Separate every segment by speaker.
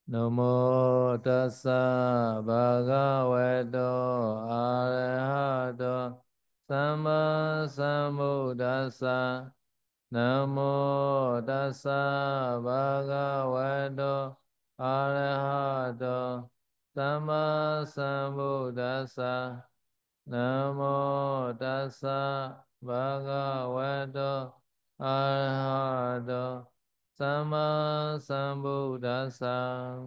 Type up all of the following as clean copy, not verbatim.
Speaker 1: Namo tassa bhagavato arahato samma sambuddhassa. Namo tassa bhagavato arahato samma sambuddhassa. Namo tassa bhagavato arahato samma sambuddhassa.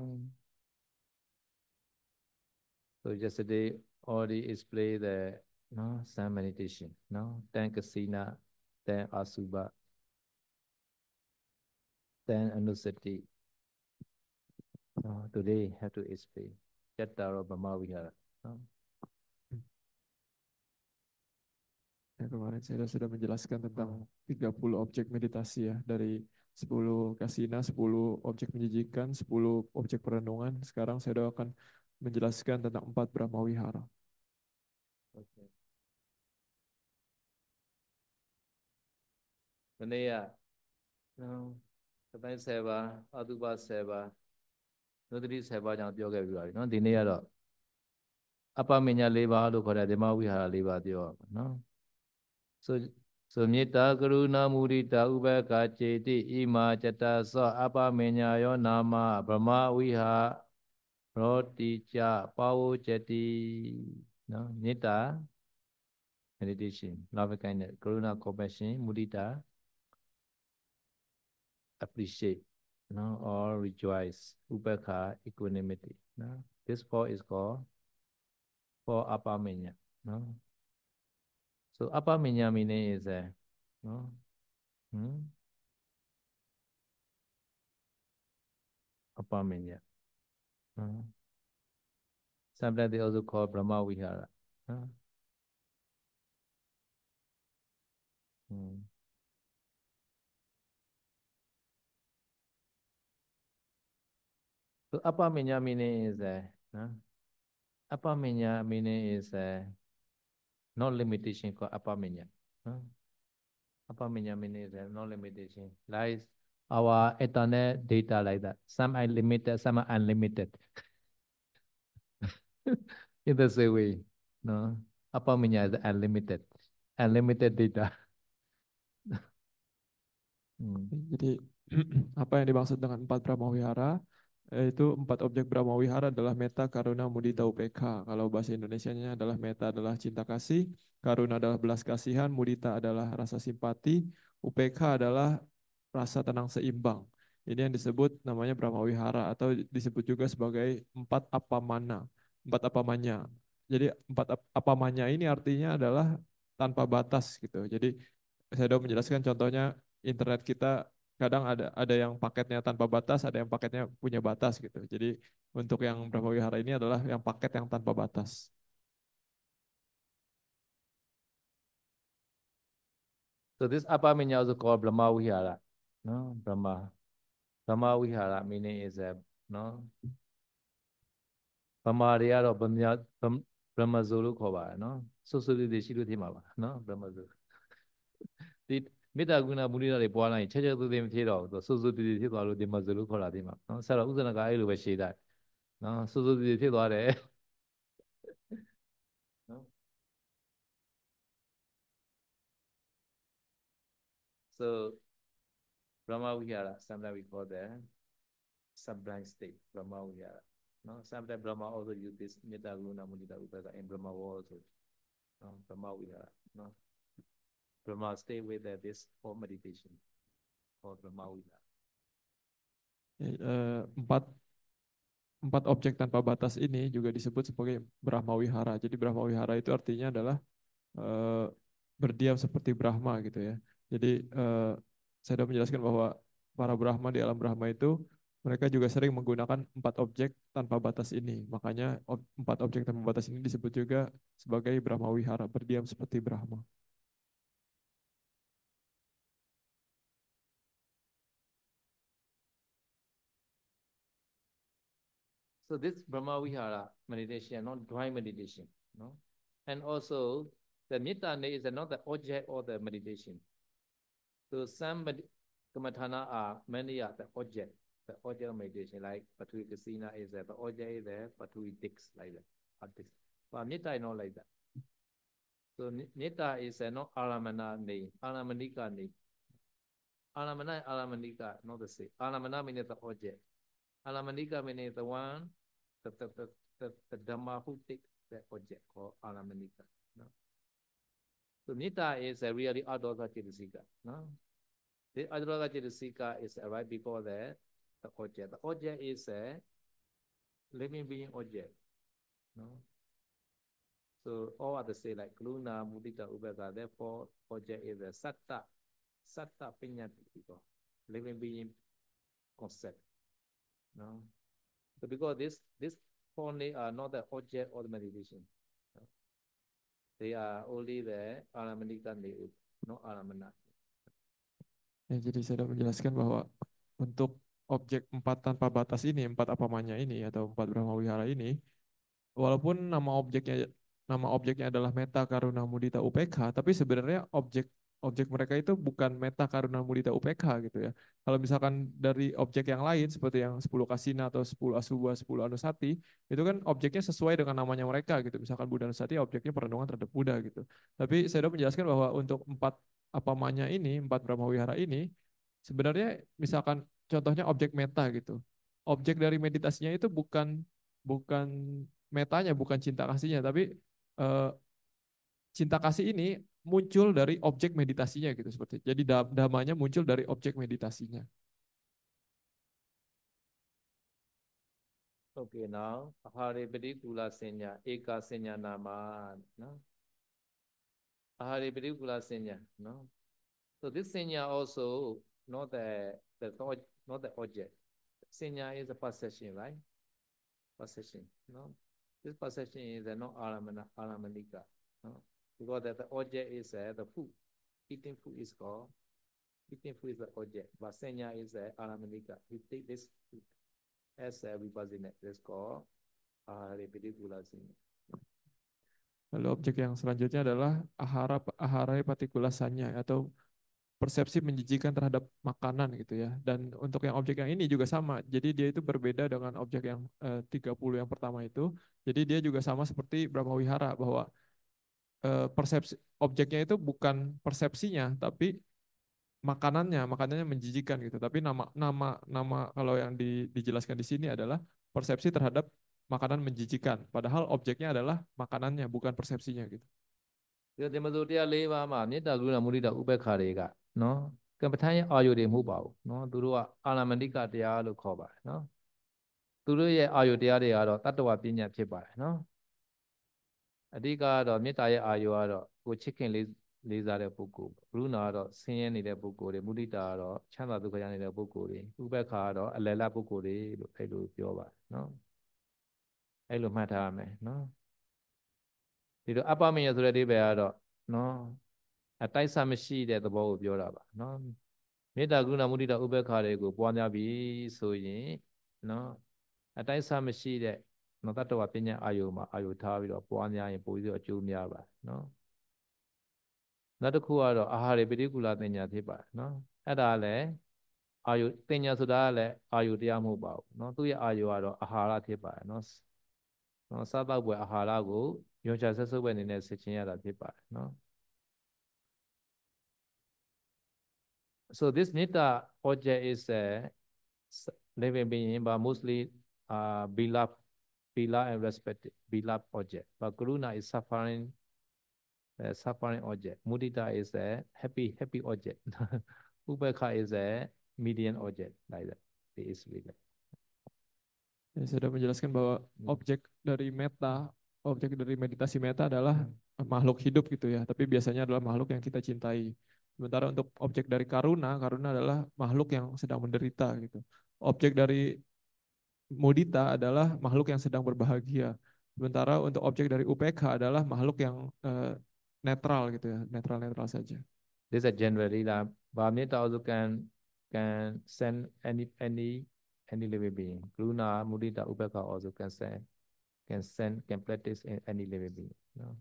Speaker 1: So yesterday already explained the sun meditation, then kasina, then asubha, then anusati. Today have to explain Chattaro Brahma Vihara.
Speaker 2: Ya, kemarin saya sudah menjelaskan tentang 30 objek meditasi ya, dari 10 kasina, 10 objek menjijikan, 10 objek perenungan. Sekarang saya akan menjelaskan tentang 4 Brahma Wihara.
Speaker 1: Okay. Benar ya. Katanya seva, aduba seva, nutri seva jangan tiga kali. No, dini ya dok. Apa minya leba lu pada Brahma Vihara leba tiga. No. So so metta karuna mudita ubeka ceti ima cetta so apa minya yo nama Brahma Vihara roti cha pawo ceti. No, metta meditation, love kindness, karuna compassion, mudita appreciate, or rejoice, upekha equanimity. This four is called for apamenya. So apamenya meaning is no, hmm? Apamenya. Sometimes they also call Brahma Vihara. Hmm. So apamenya meaning is apamenya meaning is no limitation called apamenya. Apamenya meaning is no limitation. Like our internet data like that. Some are limited, some are unlimited. In the same way, no. Apamenya is unlimited, unlimited data.
Speaker 2: Jadi apa yang dimaksud dengan 4 Brahma Wihara? Yaitu 4 objek Brahma Wihara adalah metta, karuna, mudita, upekha. Kalau bahasa Indonesianya adalah metta adalah cinta kasih, karuna adalah belas kasihan, mudita adalah rasa simpati, upekha adalah rasa tenang seimbang. Ini yang disebut namanya Brahma Wihara atau disebut juga sebagai 4 apamana, 4 apamanya. Jadi 4 apamanya ini artinya adalah tanpa batas gitu. Jadi saya sudah menjelaskan contohnya internet kita kadang ada yang paketnya tanpa batas, ada yang paketnya punya batas gitu. Jadi untuk yang Brahma Wihara ini adalah yang paket yang tanpa batas.
Speaker 1: So this apamenya also called Brahma Vihara. No, Brahma Vihara meaning is no. Brahma တွေကတော့Brahma Zulu ခေါ်ပါတယ်နော်စွတ်စွတ်လေးတွေရှိလို့ထင်ပါပါနော် Brahma Zulu ဒီမေတ္တာကုဏမုဒိတာတွေပွားလိုက်ရင်ချက်ချက်သေးသေးမဖြစ်တော့ဘူးစွတ်စွတ်သေးသေးဖြစ်သွားလို့ Brahma Zulu ခေါ်တာဒီမှာနော်ဆက်တော့ဥစ္စနကအဲ့လိုပဲရှေ့တိုင်းနော်စွတ်စွတ်သေးသေးဖြစ်သွားတယ်နော် So Brahma Vihara sometimes we call that sublime state Brahma Vihara no sometimes Brahma also use this metta guna mudita upeka in Brahma also no Brahma Vihara no Brahma stay with this for meditation called Brahma Vihara.
Speaker 2: Empat empat objek tanpa batas ini juga disebut sebagai Brahma Wihara. Jadi Brahma Wihara itu artinya adalah eh, berdiam seperti Brahma gitu ya. Jadi saya sudah menjelaskan bahwa para Brahma di alam Brahma itu mereka juga sering menggunakan 4 objek tanpa batas ini. Makanya 4 objek tanpa batas ini disebut juga sebagai Brahma Wihara, berdiam seperti Brahma.
Speaker 1: So this Brahma Vihara meditation, not dry meditation, no, and also the Metta is not the object of the meditation. So some Kamathana are many are the object. the object of meditation, like Patui Kasina is there, the object is there, Patui Dix, like that. But Metta is not like that. So Metta is not Aramana name, Aramanika name. Aramana and Aramanika, not the same. Aramana means the object. Aramanika means the one, the Dhamma who take that object called Aramanika. No? So Metta is really Adhoga Chitisika. No? The Adhoga Chitisika is right before the object. The object is a living being object. No? So all are the same, like Karuna, Mudita, Ubeka. Therefore, object is a Satta Pinyati, living being concept. No? So because this only are not the object of the meditation. No? They are only the Aramanikan, not Aramana.
Speaker 2: Ya, jadi saya sudah menjelaskan bahwa untuk objek empat tanpa batas ini, empat apamanya ini atau empat Brahma Wihara ini, walaupun nama objeknya adalah Metta Karuna Mudita UPK, tapi sebenarnya objek mereka itu bukan Metta Karuna Mudita UPK gitu ya. Kalau misalkan dari objek yang lain seperti yang 10 Kasina atau 10 Asubha, 10 Anusati, itu kan objeknya sesuai dengan namanya mereka gitu. Misalkan Buddha Anusati objeknya perlindungan terhadap Buddha gitu. Tapi saya sudah menjelaskan bahwa untuk empat apamanya ini, empat Brahma Wihara ini, sebenarnya misalkan contohnya objek meta gitu. Objek dari meditasinya itu bukan bukan metanya, bukan cinta kasihnya, tapi eh, cinta kasih ini muncul dari objek meditasinya gitu seperti. Jadi damanya muncul dari objek meditasinya.
Speaker 1: Okay, now Ahare Padikula Senya, Eka Senya Nama. No? Ahare Padikula Senya. No? So this Senya also not not the object. Senya is a possession, right? Possession. No? This possession is not Aramanika. No? Because the object is the food. Eating food is called, eating food is the object. But Senya is Aramanika. We take this food as a vipassana. That's called Repetikula Senya.
Speaker 2: Lalu objek yang selanjutnya adalah ahara patikulasannya atau persepsi menjijikan terhadap makanan gitu ya. Dan untuk yang objek yang ini juga sama. Jadi dia itu berbeda dengan objek yang 30 yang pertama itu. Jadi dia juga sama seperti Brahma Wihara bahwa persepsi objeknya itu bukan persepsinya tapi makanannya menjijikan gitu. Tapi nama kalau yang dijelaskan di sini adalah persepsi terhadap makanan menjijikan. Padahal objeknya adalah makanannya bukan persepsinya gitu.
Speaker 1: ဒီဒီမဆိုတရား၄ပါးမှာမေတ္တာကရုဏာမုဒိတာဥပေက္ခတွေကနော်ကမ္ပဋ္ဌာန်းရဲ့အာယုတွေမဟုတ်ပါဘူးနော်သူတို့ကအာရမဏိကတရားလို့ခေါ်ပါတယ်နော်သူတို့ရဲ့အာယုတရားတွေကတော့တတ္တဝပညာဖြစ်ပါတယ်နော်အဓိကကတော့မေတ္တာရဲ့အာယုကတော့ကိုချစ်ခင်လေးစားတဲ့ပုဂ္ဂိုလ်ကရုဏာကတော့ဆင်းရဲနေတဲ့ပုဂ္ဂိုလ်တွေမုဒိတာကတော့ချမ်းသာဒုက္ခရနေတဲ့ပုဂ္ဂိုလ်တွေဥပေက္ခကတော့အလယ်လပုဂ္ဂိုလ်တွေလို့အဲ့လိုပြောပါတယ်နော်အဲ့လိုမှတ်ထားရမယ်နော်ဒီလိုအပ္ပမယဆိုတဲ့အဓိပ္ပာယ်ကတော့နော်အတိုက်ဆမရှိတဲ့သဘောကိုပြောတာပါနော်မေတ္တာကရုဏာမုဒိတာဥပေက္ခတွေကိုပွားများပြီးဆိုရင်နော်အတိုက်ဆမရှိတဲ့နော်တတ္တဝပညာအာယုမှာအာယုထားပြီးတော့ပွားများရင်ပိုပြီးတော့အကျိုးများပါနော်နောက်တစ်ခုကတော့အာဟာရပရိကူလာတင်ညာဖြစ်ပါတယ်နော်အဲ့ဒါလည်းအာယုတင်ညာဆိုတာကလည်းအာယုတရားမဟုတ်ပါဘူးနော်သူ့ရဲ့အာယုကတော့အာဟာရဖြစ်ပါတယ်နော်နော်စားတော့ပွဲအာဟာရကိုရောချဆက်စုပ်ပဲအနေနဲ့ဆက်ချင်းရတာဖြစ်ပါတယ်နော် So this nita object is a living being, but mostly beloved and respected, beloved object. But Karuna is suffering object. Mudita is a happy object. Upekha is a median object, like that. It is like that.
Speaker 2: Ya, saya sudah menjelaskan bahwa objek dari meditasi meta adalah makhluk hidup gitu ya, tapi biasanya adalah makhluk yang kita cintai. Sementara untuk objek dari karuna adalah makhluk yang sedang menderita gitu. Objek dari mudita adalah makhluk yang sedang berbahagia. Sementara untuk objek dari UPK adalah makhluk yang netral gitu ya, netral saja.
Speaker 1: This is generally that Bhamita also can send any living being. Karuna, Mudita, Upekha also can practice in any living being. No?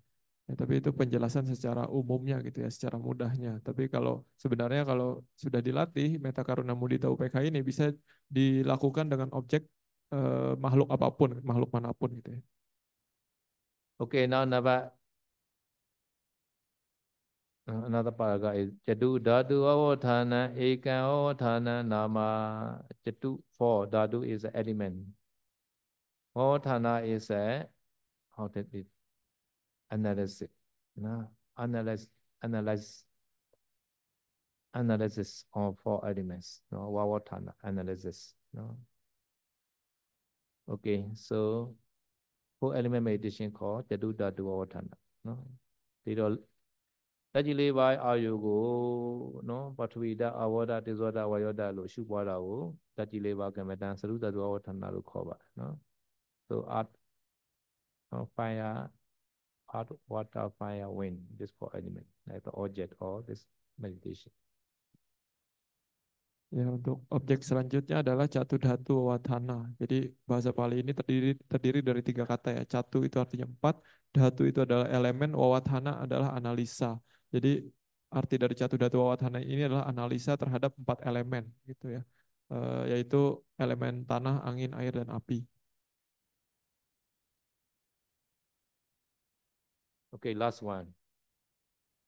Speaker 2: Ya, tapi itu penjelasan secara umumnya gitu ya, secara mudahnya. Tapi kalau sebenarnya kalau sudah dilatih, meta karuna mudita UPK ini bisa dilakukan dengan objek makhluk apapun, makhluk manapun gitu ya.
Speaker 1: Okay, now another paragraph is Jatu Dhatu Avathana Ekan Avathana Nama Jatu. For Dhatu is an element. Avathana is a how did it analysis. No? Analyze analyze analysis of four elements. No, Avathana analysis. No. Okay, so four element meditation called Jatu Dhatu Avathana. No. ဒီတော့တက်ကြီးလေးပိုင်းအာယုကိုနော်ပထဝီဓာတ်အဝဒတေဇောဓာတ်ဝါယောဓာတ်လို့ရှုပွားတာကိုတက်ကြီးလေးပါကမ္မတန်သရုတ္တဇောဝဋ္ဌာဏလို့ခေါ်ပါတယ်နော် so art fire art water fire wind this four element like the object or this meditation.
Speaker 2: Ya, untuk objek selanjutnya adalah catu dhatu wawatana. Jadi bahasa Pali ini terdiri dari tiga kata ya. Catu itu artinya empat, dhatu itu adalah elemen, wawatana adalah analisa. Jadi arti dari catu dhatu wawatana ini adalah analisa terhadap empat elemen gitu ya. Yaitu elemen tanah, angin, air, dan api.
Speaker 1: Okay, last one.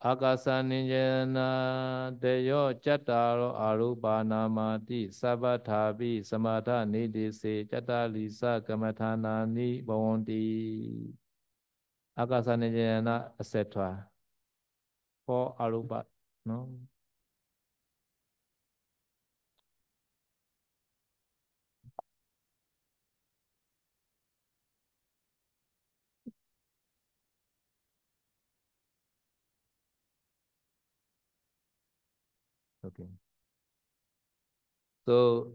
Speaker 1: Akasa ninjana deyo chattaro arupa namati savathapi samatha nidise chattalisa kamathana ni bhavanti. Akasa ninjana etc. For arupa, no? Okay. So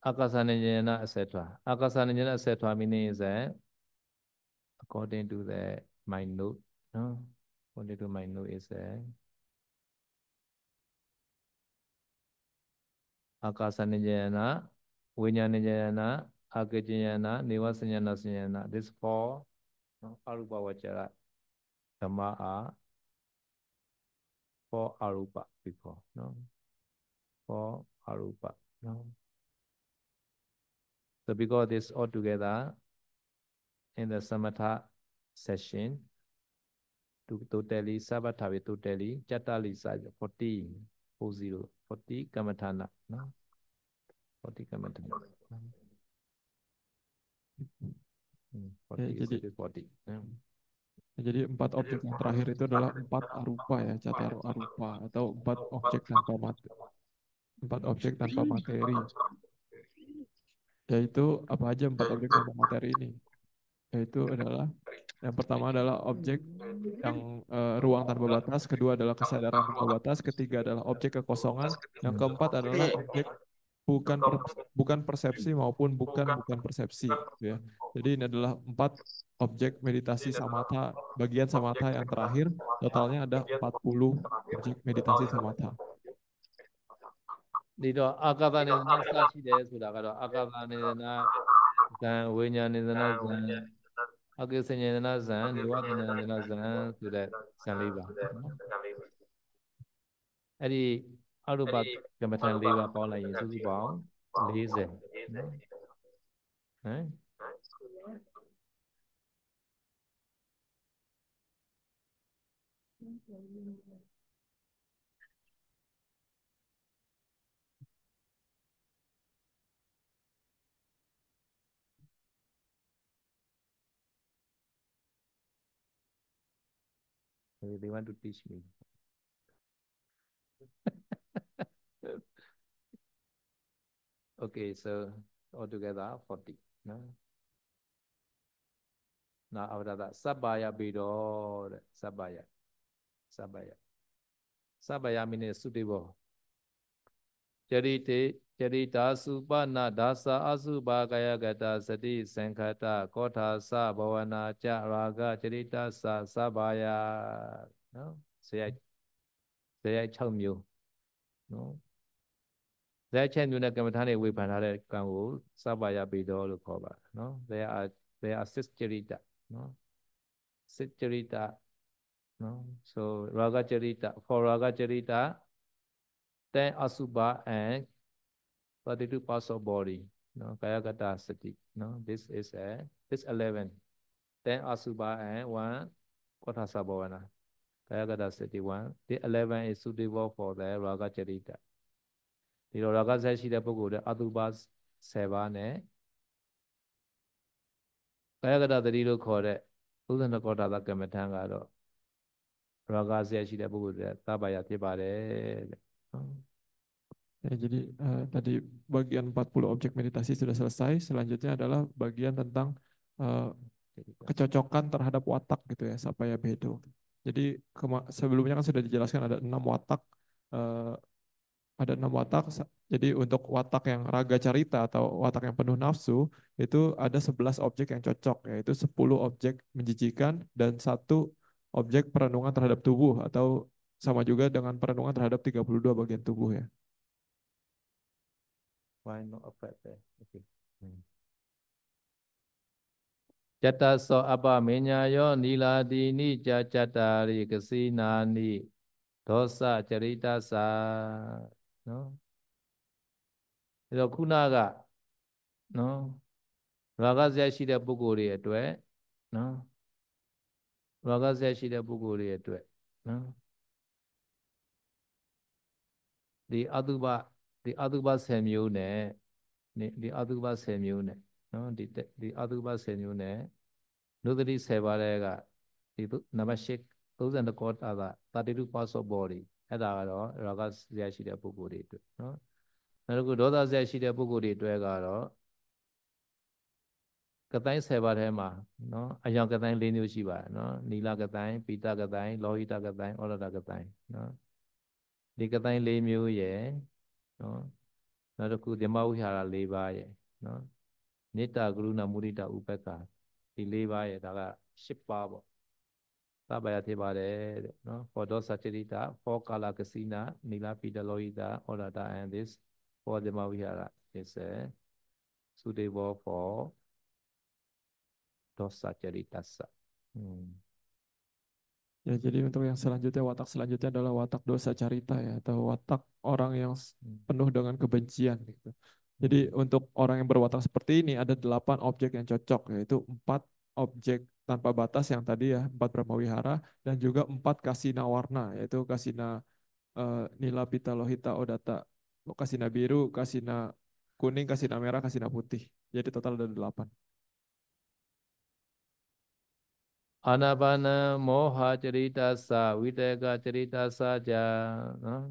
Speaker 1: Akasanijana, etc. Akasanijana, etc. meaning is that according to my note, no? According to my note is that Akasanijana, Vinyanijana, Akajayana, Nivasanyana, Sanyana. This four no? Arupa Vachara Dhamma are four Arupa before, no? Four Arupa, no? So because this all together in the Samatha session, totally Savathavi totally Chatali size 40 40 Kamathana, no? 40 Kamathana. 40 is
Speaker 2: Jadi
Speaker 1: it 40.
Speaker 2: jadi empat objek yang terakhir itu adalah empat arupa ya, cataro arupa atau empat objek tanpa empat objek tanpa materi. Yaitu apa aja empat objek tanpa materi ini? Yaitu adalah yang pertama adalah objek yang ruang tanpa batas, kedua adalah kesadaran tanpa batas, ketiga adalah objek kekosongan, yang keempat adalah objek bukan persepsi maupun bukan persepsi, gitu ya. Jadi ini adalah empat objek meditasi samatha, bagian samatha yang terakhir, totalnya ada 40 objek meditasi samatha.
Speaker 1: ဒီတော့အာကာသနေသနာစရှိတယ်ဆိုတာကတော့အာကာသနေသနာဇံဝိညာဉ်နေသနာဇံအကိစ္စဉေသနာဇံနိဝသဉေသနာဇံဆိုတဲ့ဇံလေးပါနော်အဲ့ဒီအရူပကမ္မထံ၄ပါးပေါင်းလိုက်ရင်စုစုပေါင်း40နော်ဟမ် they want to teach me. Okay, so altogether 40. No? Now after that, Sabaya Bido, Sabaya. Sabaya. Sabaya means suitable. Charita Supana Dasa Asuba Gaya Gata Sati Sankata Kota Sa Bhavana Cha Raga Charita Sa Sabaya. No? Say I tell you. No? ဇာတ်ချက်မျိုးနဲ့ကမ္မထာတွေဝေဖန်ထားတဲ့ကံကိုစပါယပေတော်လို့ခေါ်ပါတယ်နော် there are six charita နော် six charita No? So Raga Charita, for Raga Charita, 10 Asubha and 32 parts of body. No? Kaya Gata Sati. No? This 11. 10 Asubha and 1 Kothasa Bhavana. Kaya Gata Sati 1. The 11 is suitable for the Raga Charita. ဒီတော့ရာဂဇက်ရှိတဲ့ပုဂ္ဂိုလ်တဲ့အတုပ10ပါးနဲ့ကာယကတသတိလို့ခေါ်တဲ့32ကောတာသကမ္မထံကတော့ရာဂဇက်ရှိတဲ့ပုဂ္ဂိုလ်တွေသဗ္ဗယဖြစ်ပါတယ်တဲ့နော်
Speaker 2: Ya, jadi tadi bagian 40 objek meditasi sudah selesai. Selanjutnya adalah bagian tentang eh, kecocokan terhadap watak gitu ya, Sapaya Bedo. Jadi sebelumnya kan sudah dijelaskan ada 6 watak, eh, ada 6 watak. Jadi untuk watak yang raga carita atau watak yang penuh nafsu itu ada 11 objek yang cocok, yaitu 10 objek menjijikan dan 1 objek perenungan terhadap tubuh atau sama juga dengan perenungan terhadap 32 bagian tubuh ya.
Speaker 1: Why not affect that? Okay. จตตโสอัปปเมญญาโยนีลาตินิจาจัตตาริกสีนานิဒေါသจริตสาနော်အဲတော့ခုနကနော်ရာဂဇက်ရှိတဲ့ပုဂ္ဂိုလ်တွေအတွက်နော်ရာဂဇက်ရှိတဲ့ပုဂ္ဂိုလ်တွေအတွက်နော်ဒီအတုပဒီအတုပ10မျိုးနဲ့ဒီအတုပ10မျိုးနဲ့နော်ဒီအတုပ10မျိုးနဲ့နုဒတိ10ပါးတဲ့ကဒီနံပါတ်8 32ကောတာက32 parts of body အဲ့ဒါကတော့ရာဂဇက်ရှိတဲ့ပုဂ္ဂိုလ်တွေအတွက်နော်နောက်တစ်ခုဒေါသဇက်ရှိတဲ့ပုဂ္ဂိုလ်တွေအတွက်ကတော့ကတိုင်း10ပါးထဲမှာနော်အယောင်ကတိုင်း4မျိုးရှိပါတယ်နော်နီလကတိုင်းပိတကတိုင်းလောဟိတကတိုင်းဩရဒကတိုင်းနော်ဒီကတိုင်း4မျိုးရယ်နော်နောက်တစ်ခုဓမ္မဝိဟာရ4ပါးရယ်နော်မေတ္တာကရုဏာမုဒိတာဥပက္ခဒီ4ပါးရယ်ဒါက10ပါးပေါ့သဗ္ဗယဖြစ်ပါတယ်တဲ့နော် for dosa charita for kala kasina nila pita lohita orada and this for dhamma vihara is suitable for dosa charitasa.
Speaker 2: Ya, jadi untuk yang selanjutnya, watak selanjutnya adalah watak dosa carita ya, atau watak orang yang penuh dengan kebencian gitu. Jadi untuk orang yang berwatak seperti ini ada 8 objek yang cocok, yaitu 4 objek tanpa batas yang tadi ya, 4 Brahmawihara, dan juga 4 kasina warna, yaitu kasina nila pita lohita odata, kasina biru, kasina kuning, kasina merah, kasina putih. Jadi total ada 8.
Speaker 1: Anapana moha charitasa viteka charitasa ja နော်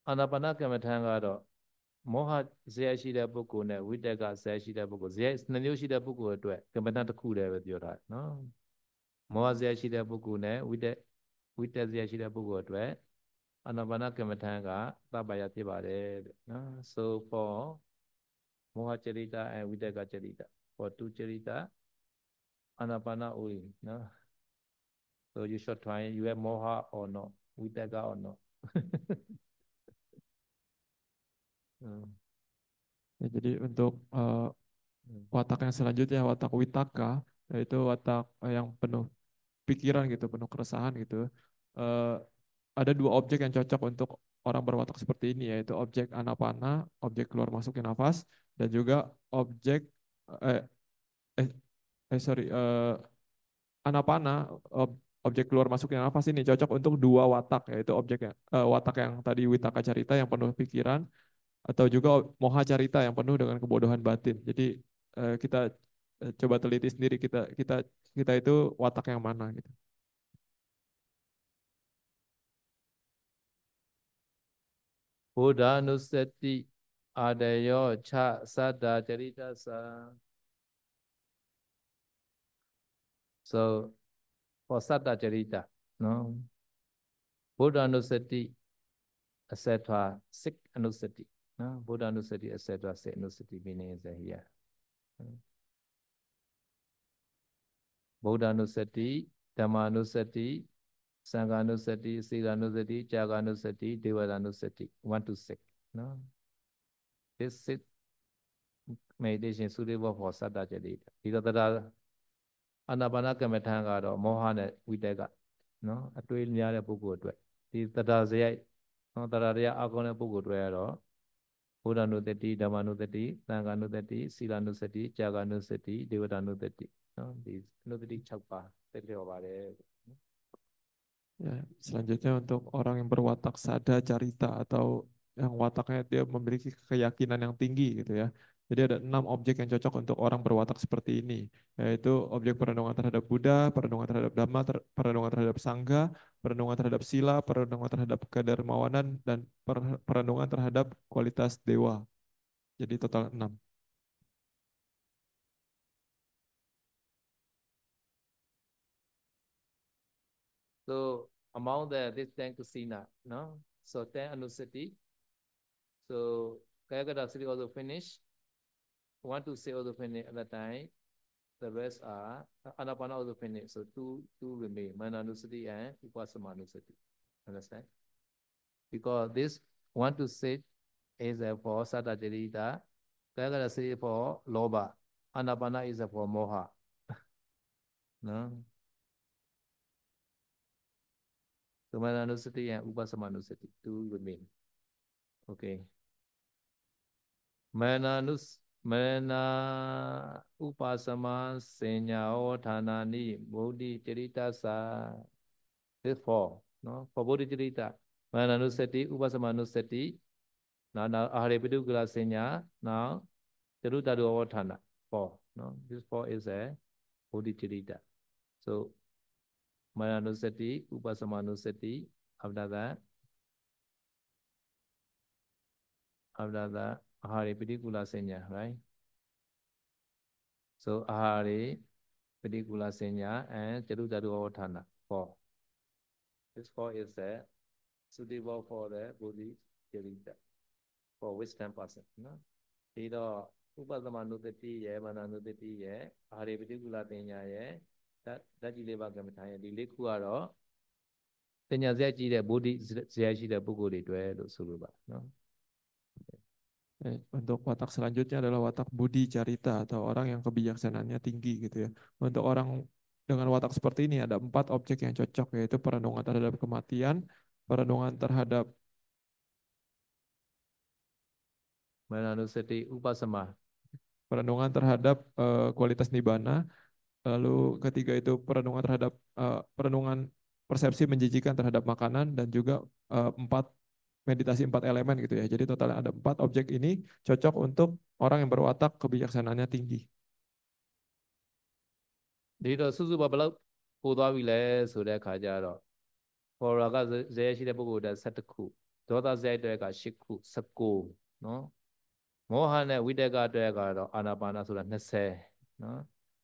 Speaker 1: Anapana ကမ္မထံကတော့မောဟဇယရှိတဲ့ပုဂ္ဂိုလ်နဲ့ဝိတက်ကဇယရှိတဲ့ပုဂ္ဂိုလ်ဇယ2မျိုးရှိတဲ့ပုဂ္ဂိုလ်အတွက်ကမ္မထံတစ်ခုတည်းပဲပြောတာနော်မောဟဇယရှိတဲ့ပုဂ္ဂိုလ်နဲ့ဝိတက်ဇယရှိတဲ့ပုဂ္ဂိုလ်အတွက်အာနာပါနကမ္မထံကသဗ္ဗယဖြစ်ပါတယ်တဲ့နော် so for moha charita and viteka charita for two charita anapana only no so you should try you have moha or not viteka or not.
Speaker 2: Ya, jadi untuk watak yang selanjutnya watak witaka, yaitu watak yang penuh pikiran gitu, penuh keresahan gitu. Eh, ada 2 objek yang cocok untuk orang berwatak seperti ini, yaitu objek anapana, objek keluar masuknya nafas, dan juga objek eh, eh, sorry anapana, objek keluar masuknya nafas ini cocok untuk 2 watak, yaitu watak yang tadi witaka carita yang penuh pikiran, atau juga moha carita yang penuh dengan kebodohan batin. Jadi kita coba teliti sendiri kita itu watak yang mana gitu.
Speaker 1: Buddha nusati adayo cha sada charita sa. So for sada charita, no. Buddha nusati etc. 6 anusati, no. Buddha nusati etc. 6 anusati meaning is here. Buddha nusati, Dhamma nusati, Sangha nusati, Sila nusati, Jaga nusati, Devada nusati, 1 to 6, no. This 6 meditation suitable for sada charita. Di အာနာပါနကမ္မထံကတော့မောဟနဲ့ဝိတက်ကနော်အတွေးများတဲ့ပုဂ္ဂိုလ်အတွက်ဒီတတဇယိုက်နော်တတတရားအကောင်းတဲ့ပုဂ္ဂိုလ်တွေကတော့ဘုဒ္ဓ ानु တတိဓမ္မ ानु တတိသံဃာ ानु တတိသီလ ानु စတိကြာဂ ानु စတိဒေဝတာ ानु တတိနော်ဒီ ानु တတိ6ပါးသိလျော်ပါတယ်
Speaker 2: Ya, selanjutnya untuk orang yang berwatak sada carita atau yang wataknya dia memiliki keyakinan yang tinggi gitu ya. Jadi ada 6 objek yang cocok untuk orang berwatak seperti ini, yaitu objek perenungan terhadap Buddha, perenungan terhadap Dhamma, perenungan terhadap Sangha, perenungan terhadap sila, perenungan terhadap kedermawanan, dan perenungan terhadap kualitas dewa. Jadi total 6.
Speaker 1: So among this 10 kasina, no? So 10 anusati. So Kayakata Sri also finish. Want to say also finish at the time. The rest are Anapana also finish. So two remain. Mananusati and Upasamanusati. Understand? Because this want to say is for Sata Jarita. Kayakata Sri for Loba. Anapana is for Moha. No? So Mananusati and Upasamanusati. Two remain. Okay. Mananus Mana Upasama Senya Othanani Bodhi Charita Sa. This four, no? For Bodhi Charita. Mananusati, Upasamanusati. Now Aharipidu Gula Senya. Now Charita Othana. Four. No? This four is a Bodhi Charita. So Mananusati, Upasamanusati. After that Ahari Padikula Senya, right? So Ahari Padikula Senya and Charudadu Avadhana. Four. This four is suitable for the Bodhi Charita. For wisdom person. No? Either Upasamanusati ye, Mananusati ye, Ahari Padikula Senya ye, that Jileva Gamataya, the Likuaro, Senya Zaji, the Bodhi Zaji, the Buguri, to Suluba. No?
Speaker 2: Untuk watak selanjutnya adalah watak budi carita atau orang yang kebijaksanaannya tinggi gitu ya. Untuk orang dengan watak seperti ini ada 4 objek yang cocok, yaitu perenungan terhadap kematian, perenungan terhadap
Speaker 1: Mananusati Upasama.
Speaker 2: Perenungan terhadap kualitas nibbana. Lalu ketiga itu perenungan terhadap perenungan persepsi menjijikan terhadap makanan, dan juga 4 meditasi 4 elemen gitu ya. Jadi totalnya ada 4 objek ini cocok untuk orang yang berwatak kebijaksanaannya tinggi.
Speaker 1: Di đó su ba blau po twa bi le so de kha ja do for ra ka zaya shi de pukkul da 11 ခု doda zaya တွေက8ခု 19 နော် မောဟနဲ့ဝိတက်ကအတွက်ကတော့အာနာပါနဆိုတာ20နော်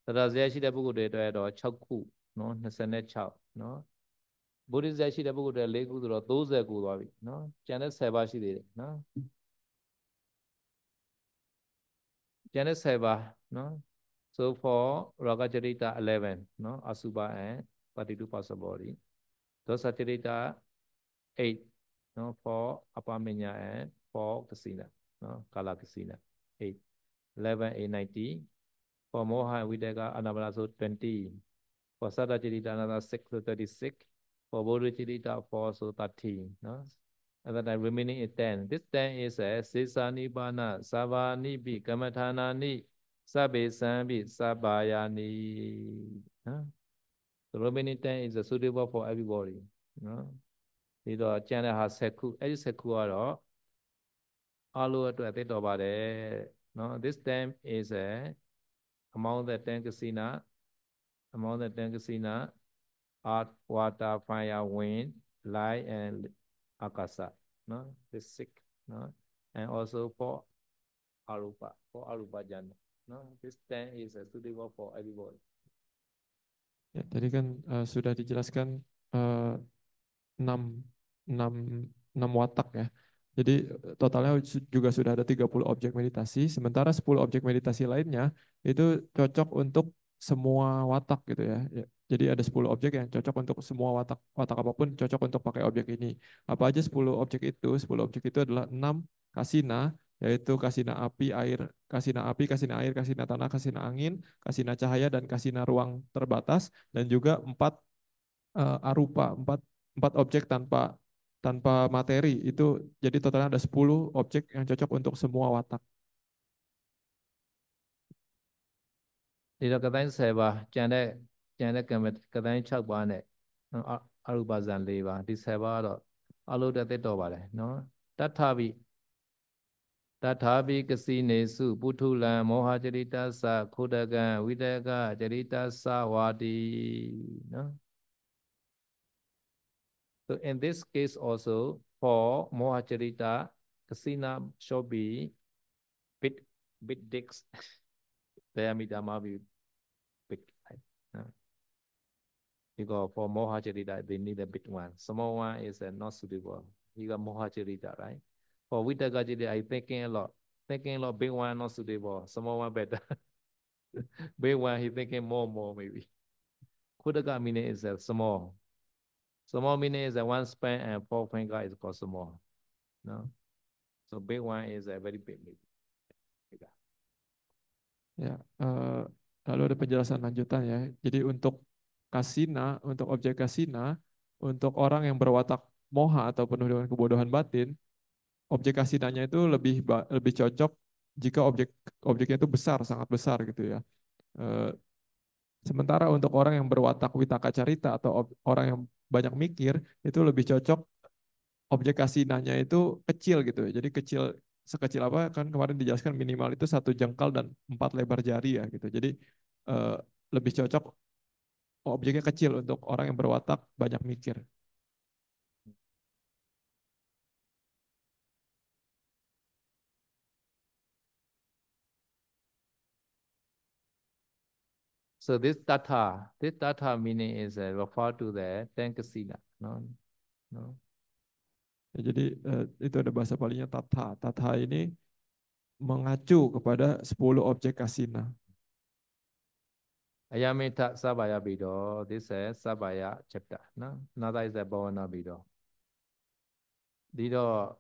Speaker 1: တရဇယရှိတဲ့ပုဂ္ဂိုလ်တွေအတွက်တော့6ခုနော်26နော်ဗုဒ္ဓဇယရှိတဲ့ပုဂ္ဂိုလ်တွေ4ခုဆိုတော့39သွားပြီနော်ကျန်တဲ့10ပါးရှိသေးတယ်နော်ကျန်တဲ့10ပါးနော် so for raga charita 11 နော် asuba and patitu pasabody dosa charita 8 နော် for apaminya and for kasina နော် kala kasina 8 11 890 for moha and videka anabala so 20 for sada charita another 6 so 36 for bodhi charita 4 so 30 no and then remaining is 10 this 10 is a sesani bana savani bi kamathana ni sabbe sambi sabbayani no the remaining 10 is a suitable for everybody no ဒီတော့ကျန်တဲ့ဟာ10ခုအဲ့ဒီ10ခုကတော့အားလုံးအတွက်သိတော့ပါတယ်နော် this time is a among the 10 kasina earth water fire wind light and akasa no this 6 no and also for arupa jana no this 10 is a suitable for everybody.
Speaker 2: Ya, tadi kan sudah dijelaskan 6 watak ya. Jadi totalnya juga sudah ada 30 objek meditasi, sementara 10 objek meditasi lainnya itu cocok untuk semua watak gitu ya. Jadi ada 10 objek yang cocok untuk semua watak, watak apapun cocok untuk pakai objek ini. Apa aja 10 objek itu? 10 objek itu adalah 6 kasina, yaitu kasina api, air, kasina api, kasina air, kasina tanah, kasina angin, kasina cahaya, dan kasina ruang terbatas, dan juga 4 arupa, 4 objek tanpa tanpa materi. Itu jadi totalnya ada 10 objek yang cocok untuk semua watak.
Speaker 1: ဒီတော့ကတိုင်း10ပါးကျန်တဲ့ကတိုင်း6ပါးနဲ့အရူပဇံ4ပါးဒီ10ပါးကတော့အလုံးတက်တက်တော်ပါတယ်နော်တထဘိတထဘိကစီနေစုပုထုလံမောဟจริตသခိုတကံဝိတကจริตသဝါတိနော် so in this case also for moha charita kasina should be bit bit dicks diameter ma be big right? Because for moha charita, they need a big one. Small one is not suitable. You got moha charita, right? For vitaka charita, I thinking a lot. Thinking a lot, big one not suitable. Small one better. Big one, he thinking more maybe. Kudaka meaning is a small. Small meaning is a one span and 4 finger is called small. No? So big one is a very big maybe.
Speaker 2: Ya, lalu ada penjelasan lanjutan ya. Jadi untuk kasina, untuk objek kasina, untuk orang yang berwatak moha atau penuh dengan kebodohan batin, objek kasinanya itu lebih cocok jika objeknya itu besar, sangat besar gitu ya. Eh, Sementara untuk orang yang berwatak witaka carita atau orang yang banyak mikir, itu lebih cocok objek kasinanya itu kecil gitu ya. Jadi kecil, sekecil apa kan kemarin dijelaskan minimal itu 1 jengkal dan 4 lebar jari ya gitu. Jadi eh, lebih cocok objeknya kecil untuk orang yang berwatak banyak mikir.
Speaker 1: So this tata meaning is refer to the Tankasina. No? No?
Speaker 2: Ya, jadi itu ada bahasa palingnya tatha. Tatha ini mengacu kepada 10 objek kasina.
Speaker 1: Ayamita Sabaya Bido, this is Sabaya chapter. No? Another is the Bhavana Bido. Dido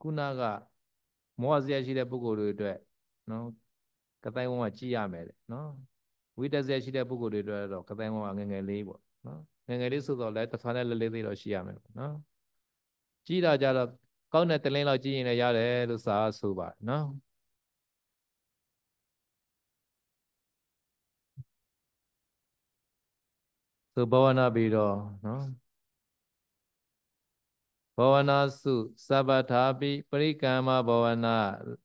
Speaker 1: Kunaga Moazia Shida Bukuru, no? Kataiwa Chia made, no? We does the Shida Bukuru, Kataiwa and label, no? And it is so let the final lady or Shia, no? Chida Jada, Kona Telena G in a yard, Sa Suba, no? So Bhavana Bido, no? Bhavana Su Sabatabi Parikama Bhavana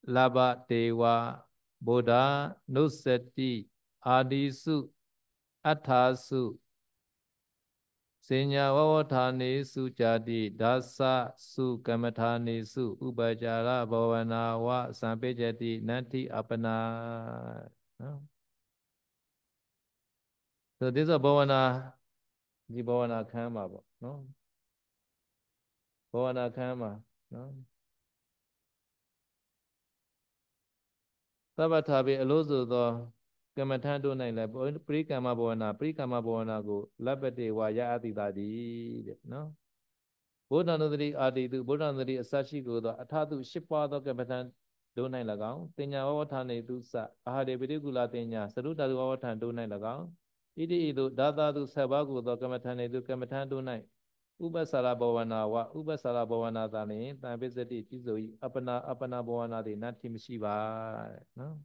Speaker 1: Laba Dewa Buddha Nusati Adisu Athasu Senya Vavathani Su Jati Dasa Su Kamathani Su Upajara Bhavana Va Sampejati Nanti Apana. No? So this is Bhavana, the Bhavana Kama, no? Bhavana Kama, no? သဗ္ဗထာပိအလို့ဆိုသောကမ္မထံတို့၌လည်းပရိကမ္မဘဝနာကိုလပ္ပတိဝါယအတိတာတိတဲ့နော်ဘုဒ္ဓံသတိအာတိတုဘုဒ္ဓံသတိအစရှိကိုသောအထတု၈ပါးသောကမ္မထံတို့၌၎င်းတင်ညာဝဝဌာနေတုစအာဟာရေပရိကုလတင်ညာသရုတ္တဝဝဌာန်တို့၌၎င်းဣတိဤသို့ဒါသာတု7ပါးကိုသောကမ္မထံနေတုကမ္မထံတို့၌ဥပ္ပဆာရဘဝနာဝဥပ္ပဆာရဘဝနာသာလျှင်တံပိစတိပြည့်စုံ၏အပနာဘဝနာသည်နတ္ထိမရှိပါတဲ့နော်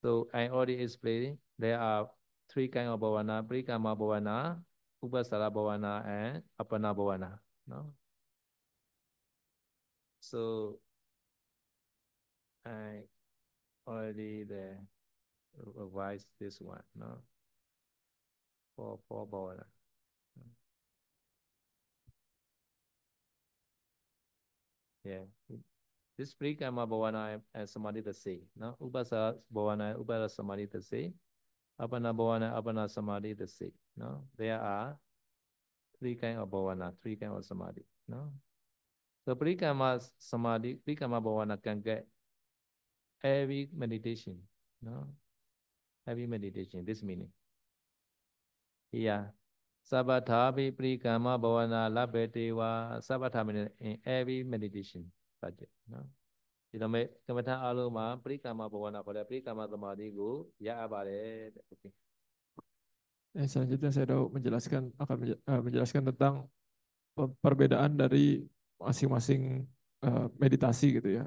Speaker 1: So I already explained there are 3 kinds of bhavana, Parikama bhavana, Upasara bhavana, and Apana bhavana. No? So I already revised this one, no? For bhavana. Yeah. This Parikama bhavana and Samadhi the same. No? Upasara bhavana, Upasara Samadhi the same. Apana bhavana, Apana Samadhi the same. No? There are 3 kinds of bhavana, 3 kinds of samadhi. No? So Parikama Samadhi, Parikama Bhavana can get heavy meditation. No? Heavy meditation, this meaning. Yeah. Sabathapi Prikama Bhavana Labbetewa Sabatha means in every meditation project. No? ဒီလိုမဲ့ကမ္မထာအားလုံးမှာပရိကာမဘဝနာခေါ်တဲ့ပရိကာမသမာဓိကိုရအပ်ပါတယ်တဲ့ Okay.
Speaker 2: Selanjutnya saya akan menjelaskan tentang perbedaan dari masing-masing meditasi gitu ya.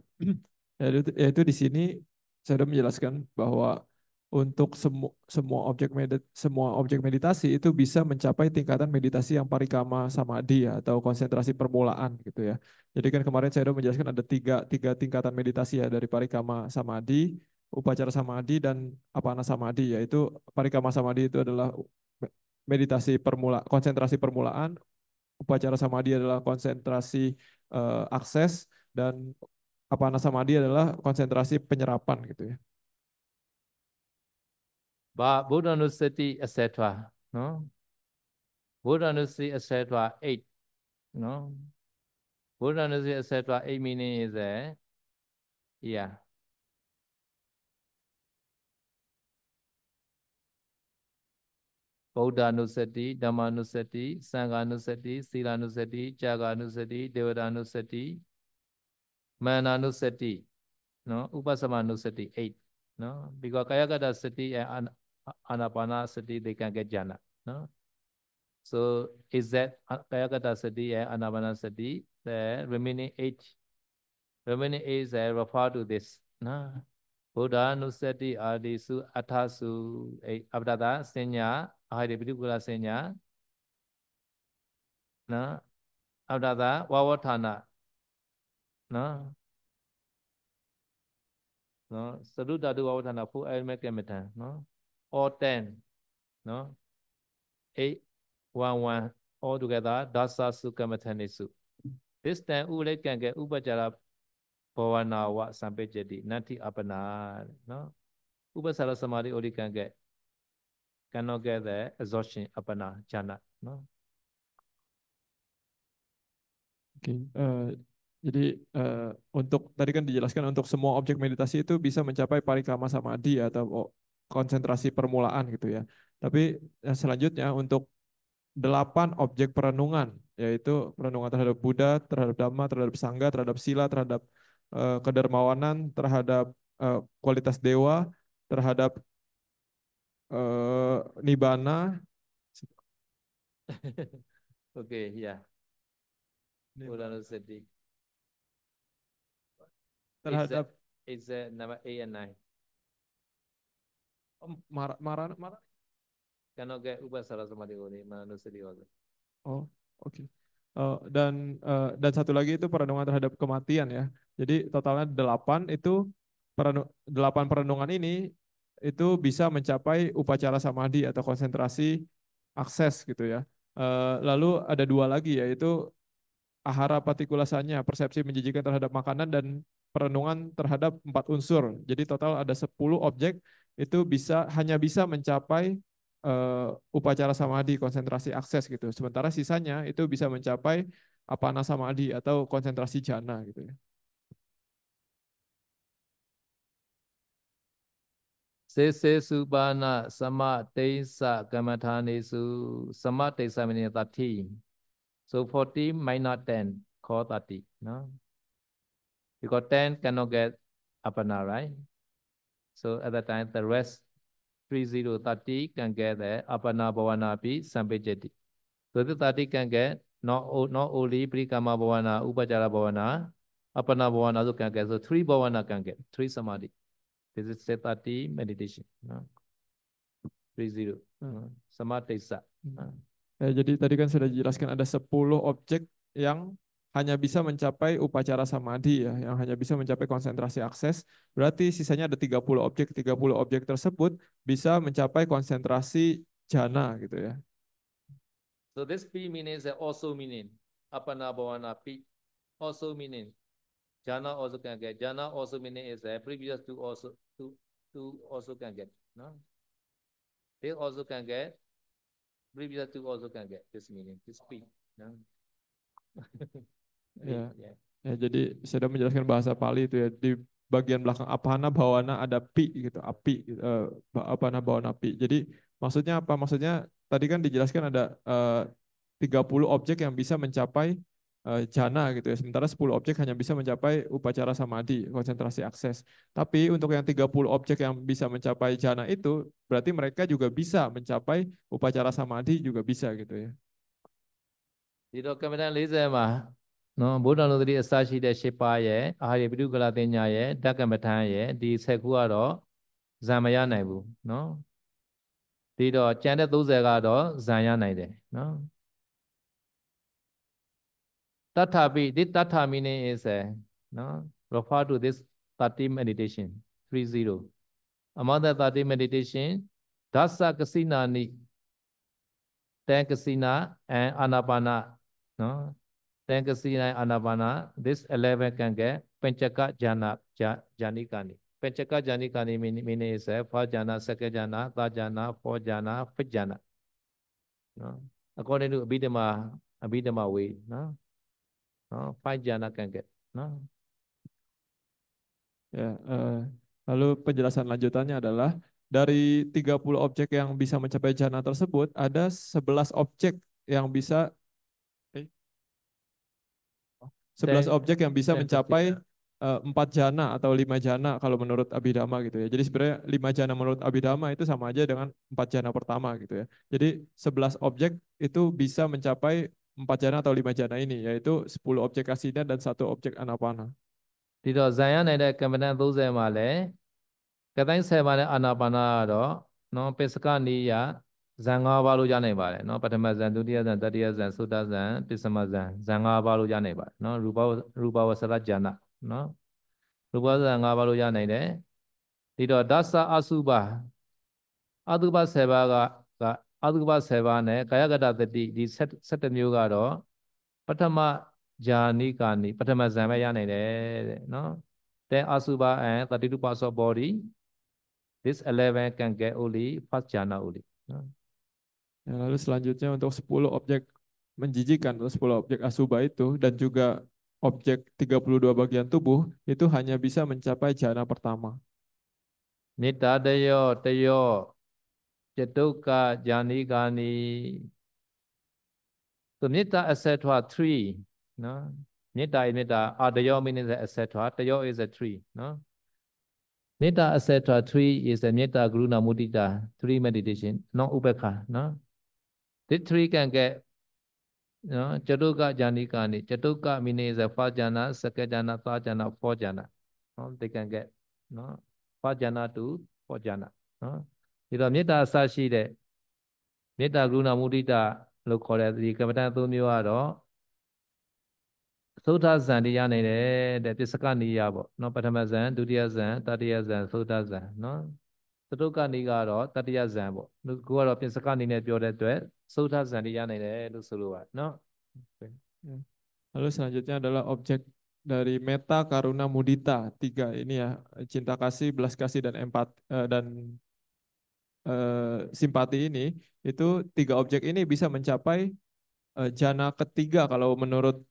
Speaker 2: Yaitu di sini saya sudah menjelaskan bahwa untuk semua objek meditasi itu bisa mencapai tingkatan meditasi yang parikama samadhi ya, atau konsentrasi permulaan gitu ya. Jadi kan kemarin saya sudah menjelaskan ada tiga tingkatan meditasi ya, dari parikama samadhi, upacara samadhi, dan apana samadhi. Yaitu parikama samadhi itu adalah konsentrasi permulaan, upacara samadhi adalah konsentrasi akses, dan apana samadhi adalah konsentrasi penyerapan gitu ya.
Speaker 1: Buddhanusati etc. No? Buddhanusati etc. 8. No? Buddhanusati etc. 8 meaning is yeah. Buddhanusati, Dhammanusati, Sanghanusati, Silanusati, Jaganusati, Devadanusati, Mananusati, no? Upasamanusati 8. No? Because Kayagata Sati and Anapana Sati, they can get jhana. No? So is that Kayagata Sati and Anapana Sati, the remaining 8 is refer to this. No? Buddha Nusati Adisu Atasu Abdada Senya Ahadipidukula Senya No? Abdada Wawathana No? No? Sadudadu Wawathana Full Element Kemitan No? All 10 No? 8 1 1 all together Dasa Sukamatanisu. This time Ule can get Upajara Bhavana Wa Sampejati Nati Apana No? Upasara Samadhi only cannot get the exhaustion apana jhana. No?
Speaker 2: Oke, jadi untuk tadi kan dijelaskan untuk semua objek meditasi itu bisa mencapai parikama samadhi atau konsentrasi permulaan gitu ya. Tapi selanjutnya untuk 8 objek perenungan, yaitu perenungan terhadap Buddha, terhadap Dhamma, terhadap Sangha, terhadap Sila, terhadap kedermawanan, terhadap kualitas dewa, terhadap Nibbana.
Speaker 1: Okay, yeah. Buddhanusati.
Speaker 2: Terhadap
Speaker 1: is number 8 and 9.
Speaker 2: Marana.
Speaker 1: Cannot get Upasara Samadhi only, Manusati also.
Speaker 2: Oh, oke. Dan satu lagi itu perenungan terhadap kematian ya. Jadi totalnya 8 itu 8 perenungan ini itu bisa mencapai upacara samadhi atau konsentrasi akses gitu ya. Lalu ada 2 lagi, yaitu ahara patikulasanya, persepsi menjijikan terhadap makanan, dan perenungan terhadap 4 unsur. Jadi total ada 10 objek itu hanya bisa mencapai upacara samadhi, konsentrasi akses gitu. Sementara sisanya itu bisa mencapai apana samadhi atau konsentrasi jhana gitu ya.
Speaker 1: Sese Subana Sama Tesa Gamathanesu Sama Tesa meaning 30. So 40 minus 10 call 30. No? Because 10 cannot get apana, right? So at that time the rest 30 can get the apana bhavana pi sampejati. So the 30 can get not only prikama bhavana, upajara bhavana, apana bhavana also can get. So 3 bhavana can get, 3 samadhi. This is 30 meditation. No? 30. Samadhisa.
Speaker 2: Ya, jadi tadi kan sudah dijelaskan ada 10 objek yang hanya bisa mencapai upacara samadhi ya, yang hanya bisa mencapai konsentrasi akses. Berarti sisanya ada 30 objek. 30 objek tersebut bisa mencapai konsentrasi jhana gitu ya.
Speaker 1: So this P means also meaning. Apana bhavana P also meaning. Jhana also can get. Jhana also meaning is previous to also can get. No? They also can get. Previous to also can get this meaning. This P. No?
Speaker 2: Ya. Ya, jadi saya sudah menjelaskan bahasa Pali itu ya, di bagian belakang apana bawana ada pi gitu, api gitu, apana bawana pi. Jadi Maksudnya apa? Maksudnya tadi kan dijelaskan ada 30 objek yang bisa mencapai jana gitu ya. Sementara 10 objek hanya bisa mencapai upacara samadhi, konsentrasi akses. Tapi untuk yang 30 objek yang bisa mencapai jana itu, berarti mereka juga bisa mencapai upacara samadhi juga bisa gitu ya.
Speaker 1: ဒီတော့ကမ္မဋ္ဌာန်း40မှာနော်ဘုဒ္ဓံလိုသတိအစရှိတဲ့၈ပါးရဲ့အာဟာရပိတုကလတင်ညာရဲ့ဓကမ္မဋ္ဌာန်းရဲ့ဒီ10ခုကတော့ဇံမရနိုင်ဘူးနော်ဒီတော့ကျန်တဲ့30ကတော့ဇံရနိုင်တယ်နော်တထပိ this တထ meaning is a နော် refer to this 30 meditation 30 among the 30 meditation dasa kasina ni ten kasina and anapana နော် Tenkasina Anapana, this 11 can get Panchaka Jana Janikani. Panchaka Janikani meaning is first jana, second jana, third jana, fourth jana, fifth jana. No? According to Abhidhamma way, no? No? Five jana can get. No?
Speaker 2: Ya, lalu penjelasan lanjutannya adalah dari 30 objek yang bisa mencapai jana tersebut, ada 11 objek yang bisa 11 objek yang bisa mencapai 4 jana atau 5 jana kalau menurut Abhidhamma gitu ya. Jadi sebenarnya 5 jana menurut Abhidhamma itu sama aja dengan 4 jana pertama gitu ya. Jadi 11 objek itu bisa mencapai 4 jana atau 5 jana ini, yaitu 10 objek kasina dan 1 objek anapana.
Speaker 1: ဒီတော့ဇာယနိုင်တဲ့ကမ္မဋ္ဌာန်း30မှာလည်းကတိုင်း7ပါးနဲ့အာနာပါနာကတော့နော်ပစ္စကနိယဇံ5ပါးလို့ရနိုင်ပါတယ်နော်ပထမဇံဒုတိယဇံတတိယဇံသုတဇံပစ္စမဇံဇံ5ပါးလို့ရနိုင်ပါတယ်နော်ရူပဝဆရဉာဏနော်ရူပဝဆရ5ပါးလို့ရနိုင်တယ်ဒီတော့ဒသအစုပါအတုပ7ပါးကအတုပ7ပါးနဲ့ကာယကတတတိဒီ17မျိုးကတော့ပထမဂျာနိကာနိပထမဇံပဲရနိုင်တယ်တဲ့နော် Then Asuba and 32 parts of body. This 11 can get only first jhana only.
Speaker 2: Ya, lalu selanjutnya untuk 10 objek menjijikan atau 10 objek asuba itu dan juga objek 32 bagian tubuh itu hanya bisa mencapai jana pertama.
Speaker 1: Nita dayo tayo jatuka janikani. So nita etc. 3. No? Nita is nita. Adayo means etc. Tayo is a 3. No? Nita etc. 3 is a nita guruna mudita 3 meditation. No upekha. No? This 3 can get no, Jatuka Janikani. Jatuka meaning is a first jhana, second jhana, third jhana, fourth jhana. No, they can get no first jhana to fourth jhana. No, ဒီတော့မေတ္တာအစရှိတဲ့မေတ္တာကရုဏာမုဒိတာလို့ခေါ်တဲ့ဒီကမ္မဋ္ဌာန်း 3 မျိုးကတော့သုဒ္ဓဇံတရားနိုင်တယ်တဲ့ပစ္စကနိယပေါ့နော်ပထမဇံဒုတိယဇံတတိယဇံသုဒ္ဓဇံနော်သတုကနိကတော့တတိယဇံပေါ့ကိုကတော့ပစ္စကနိနဲ့ပြောတဲ့အတွက်သုဒ္ဓဇံတရားနိုင်တယ်လို့ဆိုလိုပါတယ်နော်
Speaker 2: Lalu selanjutnya adalah objek dari meta karuna mudita 3 ini ya, cinta kasih, belas kasih dan dan simpati ini itu 3 objek ini bisa mencapai jana ketiga kalau menurut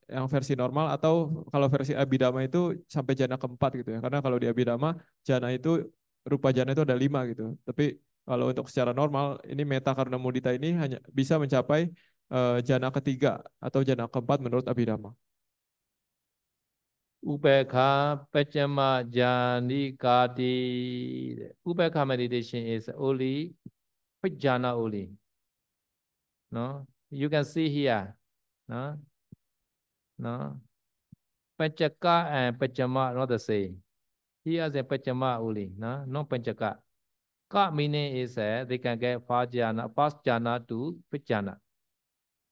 Speaker 2: yang versi normal atau kalau versi Abhidhamma itu sampai jana keempat gitu ya. Karena kalau di Abhidhamma jana itu rupa jana itu ada 5 gitu. Tapi kalau untuk secara normal ini meta karuna mudita ini hanya bisa mencapai jana ketiga atau jana keempat menurut Abhidhamma.
Speaker 1: Upekha Pachama Janikati. Upekha meditation is only Pajana only. No, you can see here. No, no. Panchaka and Pachama not the same. Here is a Pachama only. No, no Panchaka. Ka meaning is they can get first jhana to fifth jhana.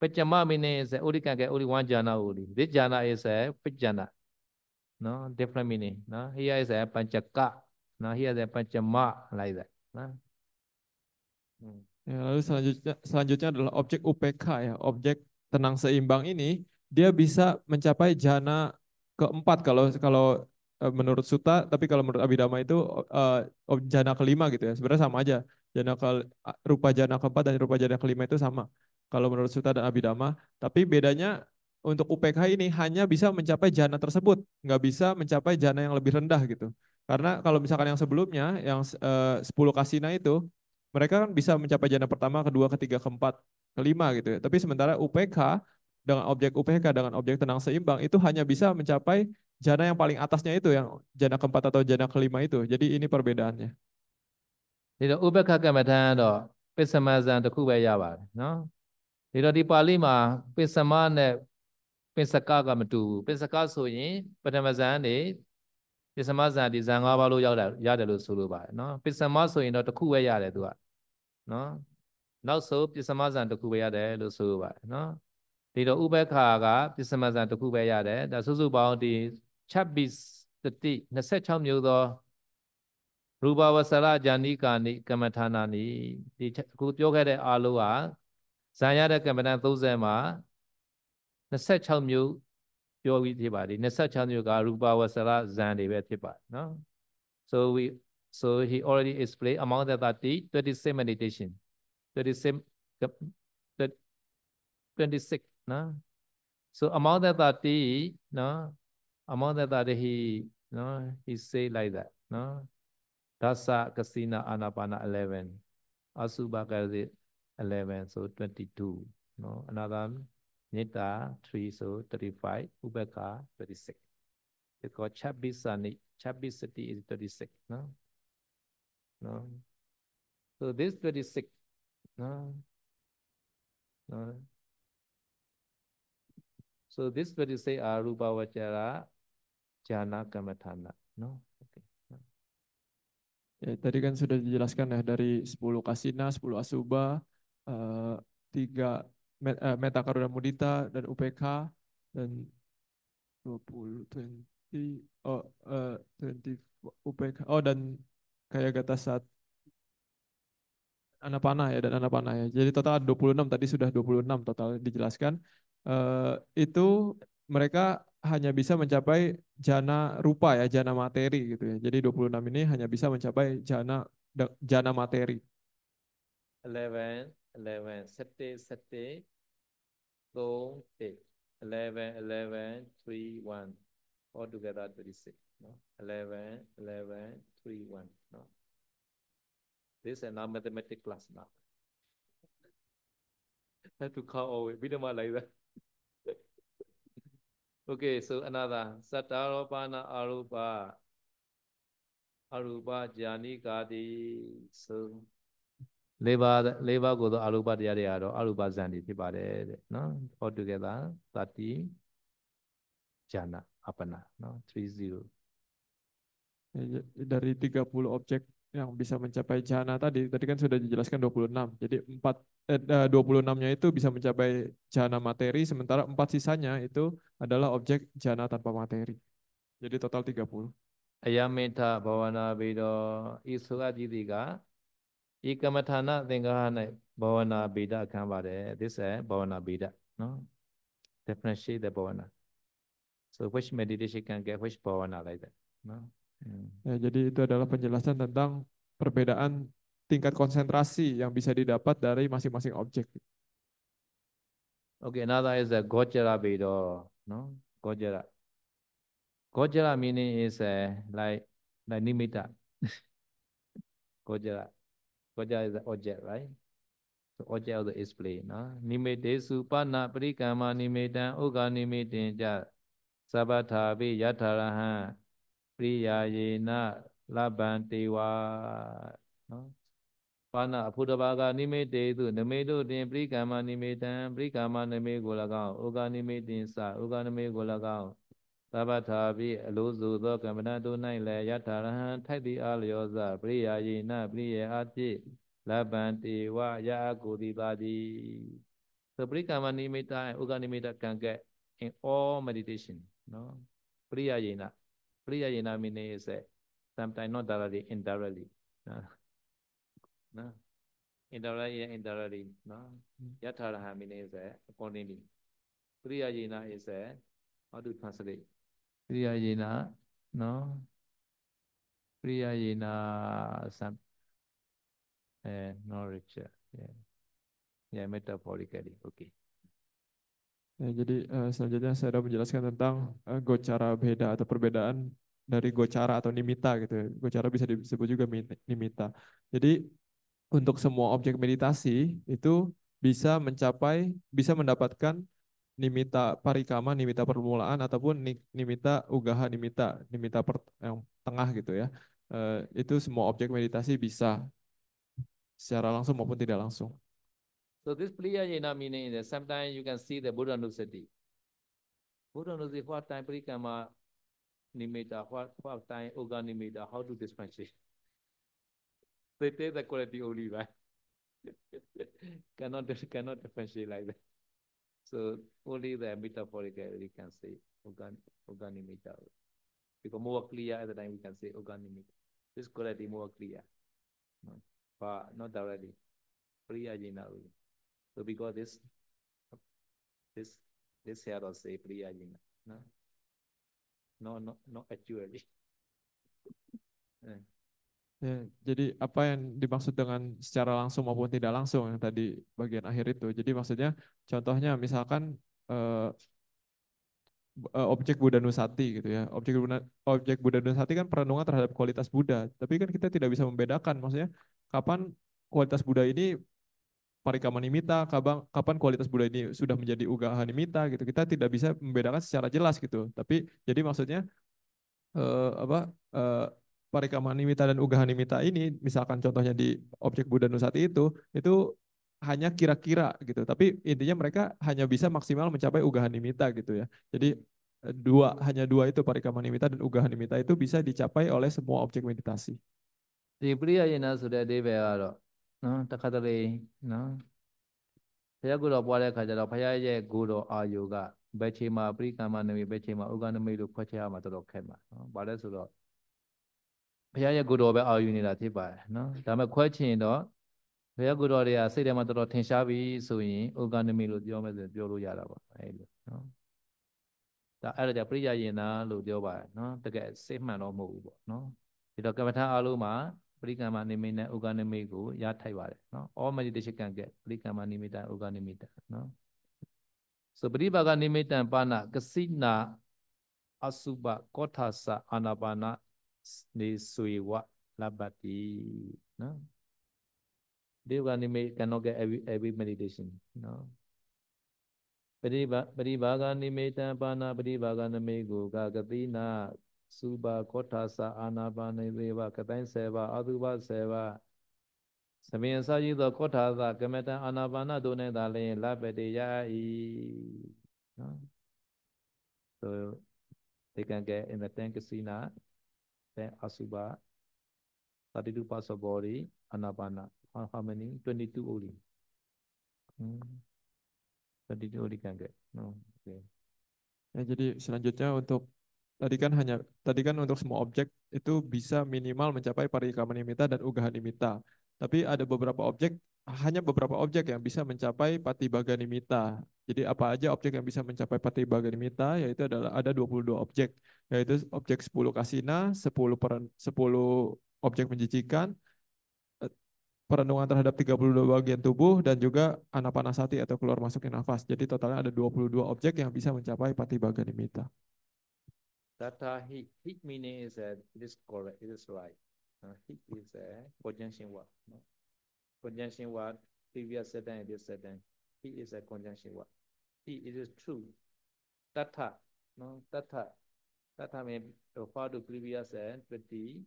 Speaker 1: Pachama meaning is only can get only 1 jhana only. This jhana is a fifth jhana. No, different meaning. No, here is a panchaka. No, here is a panchama like that. No.
Speaker 2: Ya, lalu selanjutnya adalah objek UPK ya, objek tenang seimbang ini dia bisa mencapai jana keempat kalau menurut Sutta, tapi kalau menurut Abhidhamma itu jana kelima gitu ya. Sebenarnya sama aja. Rupa jana keempat dan rupa jana kelima itu sama. Kalau menurut Sutta dan Abhidhamma, tapi bedanya untuk UPK ini hanya bisa mencapai jana tersebut, nggak bisa mencapai jana yang lebih rendah gitu. Karena kalau misalkan yang sebelumnya, yang 10 kasina itu mereka kan bisa mencapai jana pertama, kedua, ketiga, keempat, kelima gitu ya. Tapi sementara UPK dengan objek UPK dengan objek tenang seimbang itu hanya bisa mencapai jana yang paling atasnya itu yang jana keempat atau jana kelima itu. Jadi ini perbedaannya.
Speaker 1: ဒီတော့ဥပက္ခကမ္မထံတော့ပစ္စမဇံတစ်ခုပဲရပါတယ်နော်ဒီတော့ဒီပါဠိမှာပစ္စမနဲ့ပစ္စကကမတူဘူးပစ္စကဆိုရင်ပထမဇံနေပစ္စမဇံဒီဇံ၅ပါးလို့ရောက်တယ်ရတယ်လို့ဆိုလိုပါတယ်နော်ပစ္စမဆိုရင်တော့တစ်ခုပဲရတယ်သူကနော်နောက်ဆုံးပစ္စမဇံတစ်ခုပဲရတယ်လို့ဆိုလိုပါတယ်နော်ဒီတော့ဥပက္ခကပစ္စမဇံတစ်ခုပဲရတယ်ဒါစုစုပေါင်းဒီချက်ဘိစတိ26မျိုးသောရူပဝဆရဂျာနိကာနိကမ္မထာနာနိဒီအခုပြောခဲ့တဲ့အာလုံးဟာဇာရတဲ့ကမ္မဋ္ဌာန်း30မှာ26မျိုးပြောပြီးဖြစ်ပါတယ်26မျိုးကရူပဝဆရဇံတွေပဲဖြစ်ပါတယ်နော် so he already explained among the 26 meditation 26 26နော် so among the 30နော် among the 30 နော် he say like that နော် Dasa Kasina Anapana 11 Asubha Kazi 11 so 22 no another Nita 3 so 35 Ubeka 36 it's called Chabisani Chabisati is 36 no no so this 26 no no so this 26 are Rupa Vachara Jana Kamathana no okay
Speaker 2: Ya, tadi kan sudah dijelaskan ya dari 10 kasina, 10 asuba, eh, 3 meta karuna mudita dan UPK dan 20 20 20 UPK. Oh dan kayak gata saat anak panah ya dan anak panah ya. Jadi total ada 26 tadi sudah 26 total dijelaskan. Itu mereka hanya bisa mencapai jana rupa ya, jana materi gitu ya. Jadi 26 ini hanya bisa mencapai jana materi.
Speaker 1: 11 11 sette sette 3 8 11 11 3 1 all together 36 no 11 11 3 1 no this is now mathematics class now have to count always we don't like that okay so another sattaropana arupa arupa jani kadi so ၄ပါးကိုတော့အရူပတရားတွေကတော့အရူပဇန်တွေဖြစ်ပါတယ်တဲ့နော် all together 30 jana apana no 30
Speaker 2: Dari 30 objek yang bisa mencapai jana tadi kan sudah dijelaskan 26. Jadi 26-nya itu bisa mencapai jana materi, sementara 4 sisanya itu adalah objek jana tanpa materi. Jadi total 30.
Speaker 1: အယမေထဘာဝနာပြီးတော့ဤဆိုအပ်ကြီးတွေကဤကမ္မထာနသင်္ကာဟ၌ဘာဝနာဗေဒခံပါတယ် this is ဘာဝနာဗေဒနော် differentiate the ဘာဝနာ so which meditation can get which ဘာဝနာ like that နော်
Speaker 2: Ya, jadi itu adalah penjelasan tentang perbedaan tingkat konsentrasi yang bisa didapat dari masing-masing objek.
Speaker 1: okay another is a gojara ဗေဒနော် gojara gojara meaning is like nimitta gojara gojara is the object right so object of the display နော် nimitte supana parikama nimittan uga nimittin ja sabbatha bhi yatharahan ပရိယာယေနလဗ္ဗံတေဝနော်ပါဏအဖုတဘာကနိမိတေသူနမိတုတင်ပရိကမ္မနိမိတံပရိကမ္မနမိကို၎င်းဩဃနိမိတင်စဩဃနမိကို၎င်းသဗ္ဗထာပိအလိုစုသောကမ္မဏတို့၌လည်းယထာရဟံထိုက်သည်အားလျောစပရိယာယေနပရိယေအဖြစ်လဗ္ဗံတေဝယအကိုတိပါတိ so ပရိကမ္မနိမိတံဩဃနိမိတ can get in all meditation နော်ပရိယာယေနPriya Yena meaning is sometimes not directly, indirectly. No. Indirectly, no. Yatharaha meaning is accordingly. Priya Yena is how to translate? Priya Yena, no. Priya Yena some knowledge. Yeah. Yeah, metaphorically. Okay.
Speaker 2: Ya, jadi selanjutnya saya akan menjelaskan tentang gocara beda atau perbedaan dari gocara atau nimitta gitu ya. Gocara bisa disebut juga nimitta. Jadi untuk semua objek meditasi itu bisa mendapatkan nimita parikama, nimita permulaan ataupun nimita ugaha, yang tengah gitu ya. Itu semua objek meditasi bisa secara langsung maupun tidak langsung.
Speaker 1: So this Priyajena meaning is that sometimes you can see the Buddha Nusati. Buddha Nusati, what time Parikama Nimitta, what time Uga Nimitta, how to differentiate? They take the quality only, right? cannot differentiate like that. So only the metaphorically can say Uga Nimitta. Because more clear at the time we can say Uga Nimitta. This quality more clear. No? But not directly. Priyajena only. So because this this here also say Priyajena. No? No actually.
Speaker 2: Ya, jadi apa yang dimaksud dengan secara langsung maupun tidak langsung yang tadi bagian akhir itu. Jadi maksudnya contohnya misalkan eh, objek Buddha Nusati gitu ya. Objek Buddha Nusati kan perenungan terhadap kualitas Buddha. Tapi kan kita tidak bisa membedakan maksudnya kapan kualitas Buddha ini parikama nimitta, kapan kualitas Buddha ini sudah menjadi ugaha nimitta gitu. Kita tidak bisa membedakan secara jelas gitu. Tapi jadi maksudnya apa parikama nimitta dan ugaha nimitta ini misalkan contohnya di objek Buddha Nusati itu hanya kira-kira gitu. Tapi intinya mereka hanya bisa maksimal mencapai ugaha nimitta gitu ya. Jadi hanya dua itu parikama nimitta dan ugaha nimitta itu bisa dicapai oleh semua objek meditasi.
Speaker 1: ဒီပရိယယေနဆိုတဲ့အဓိပ္ပာယ်ကတော့နော်တခါတလေနော်ဘုရားကိုယ်တော်ပွားတဲ့အခါကျတော့ဘုရားရဲ့ကိုယ်တော်အာယုကဘယ်ချိန်မှာပရိကမ္မနမိတ်ဘယ်ချိန်မှာဥက္ကနမိတ်လို့ခွဲခြားရမှာတော်တော်ခက်မှာနော်။ဘာလဲဆိုတော့ဘုရားရဲ့ကိုယ်တော်ပဲအာယုနေတာဖြစ်ပါတယ်နော်။ဒါပေမဲ့ခွဲချင်တော့ဘုရားကိုယ်တော်တွေကစိတ်ထဲမှာတော်တော်ထင်ရှားပြီဆိုရင်ဥက္ကနမိတ်လို့ပြောမယ်ဆိုပြောလို့ရတာပါအဲလိုနော်။ဒါအဲ့ဒါကြပရိယယေနလို့ပြောပါတယ်နော်။တကယ်စိတ်မှန်တော့မဟုတ်ဘူးပေါ့နော်။ဒီတော့ကမ္မထာအားလုံးမှာပရိကမ္မနိမိတ်နဲ့ဥက္ကနိမိတ်ကိုရထိုက်ပါတယ်နော် all meditation can get ပရိကမ္မနိမိတ်ဥက္ကနိမိတ်နော် so ပရိပါကနိမိတ်တံပါဏကစိနာအစုပကောထာသအာနာပါနနေဆွေဝလဘတိနော်ဒီဥက္ကနိမိတ် cannot get every meditation နော်ပရိပါကနိမိတ်တံပါဏပရိပါကနိမိတ်ကိုကတိနာစုပါကောထာသအာနာပါနေဝေဝကတိုင်း7ပါအတုပ7ပါသမင်စာကြီးသောကောထာသကမတံအာနာပါနတို့နဲ့သာလျှင်လပတိယဤနော် so they can get in the 10 kasina 10 asuba 32 parts of body anapana how many 22 only 22 only can get no okay
Speaker 2: Ya, jadi selanjutnya tadi kan untuk semua objek itu bisa minimal mencapai parikama nimitta dan ugaha nimitta. Tapi ada hanya beberapa objek yang bisa mencapai patibaga nimitta. Jadi apa aja objek yang bisa mencapai patibaga nimitta yaitu ada 22 objek, yaitu objek 10 kasina, 10 objek menjijikan, perenungan terhadap 32 bagian tubuh dan juga anapanasati atau keluar masuknya nafas. Jadi totalnya ada 22 objek yang bisa mencapai patibaga nimitta.
Speaker 1: Tata hit meaning is that it is correct, it is right. Hit is a conjunction word. No? Conjunction word, previous sentence, this sentence. Hit is a conjunction word. Hit it is true. Tata, no? Tata means refer to previous and 20,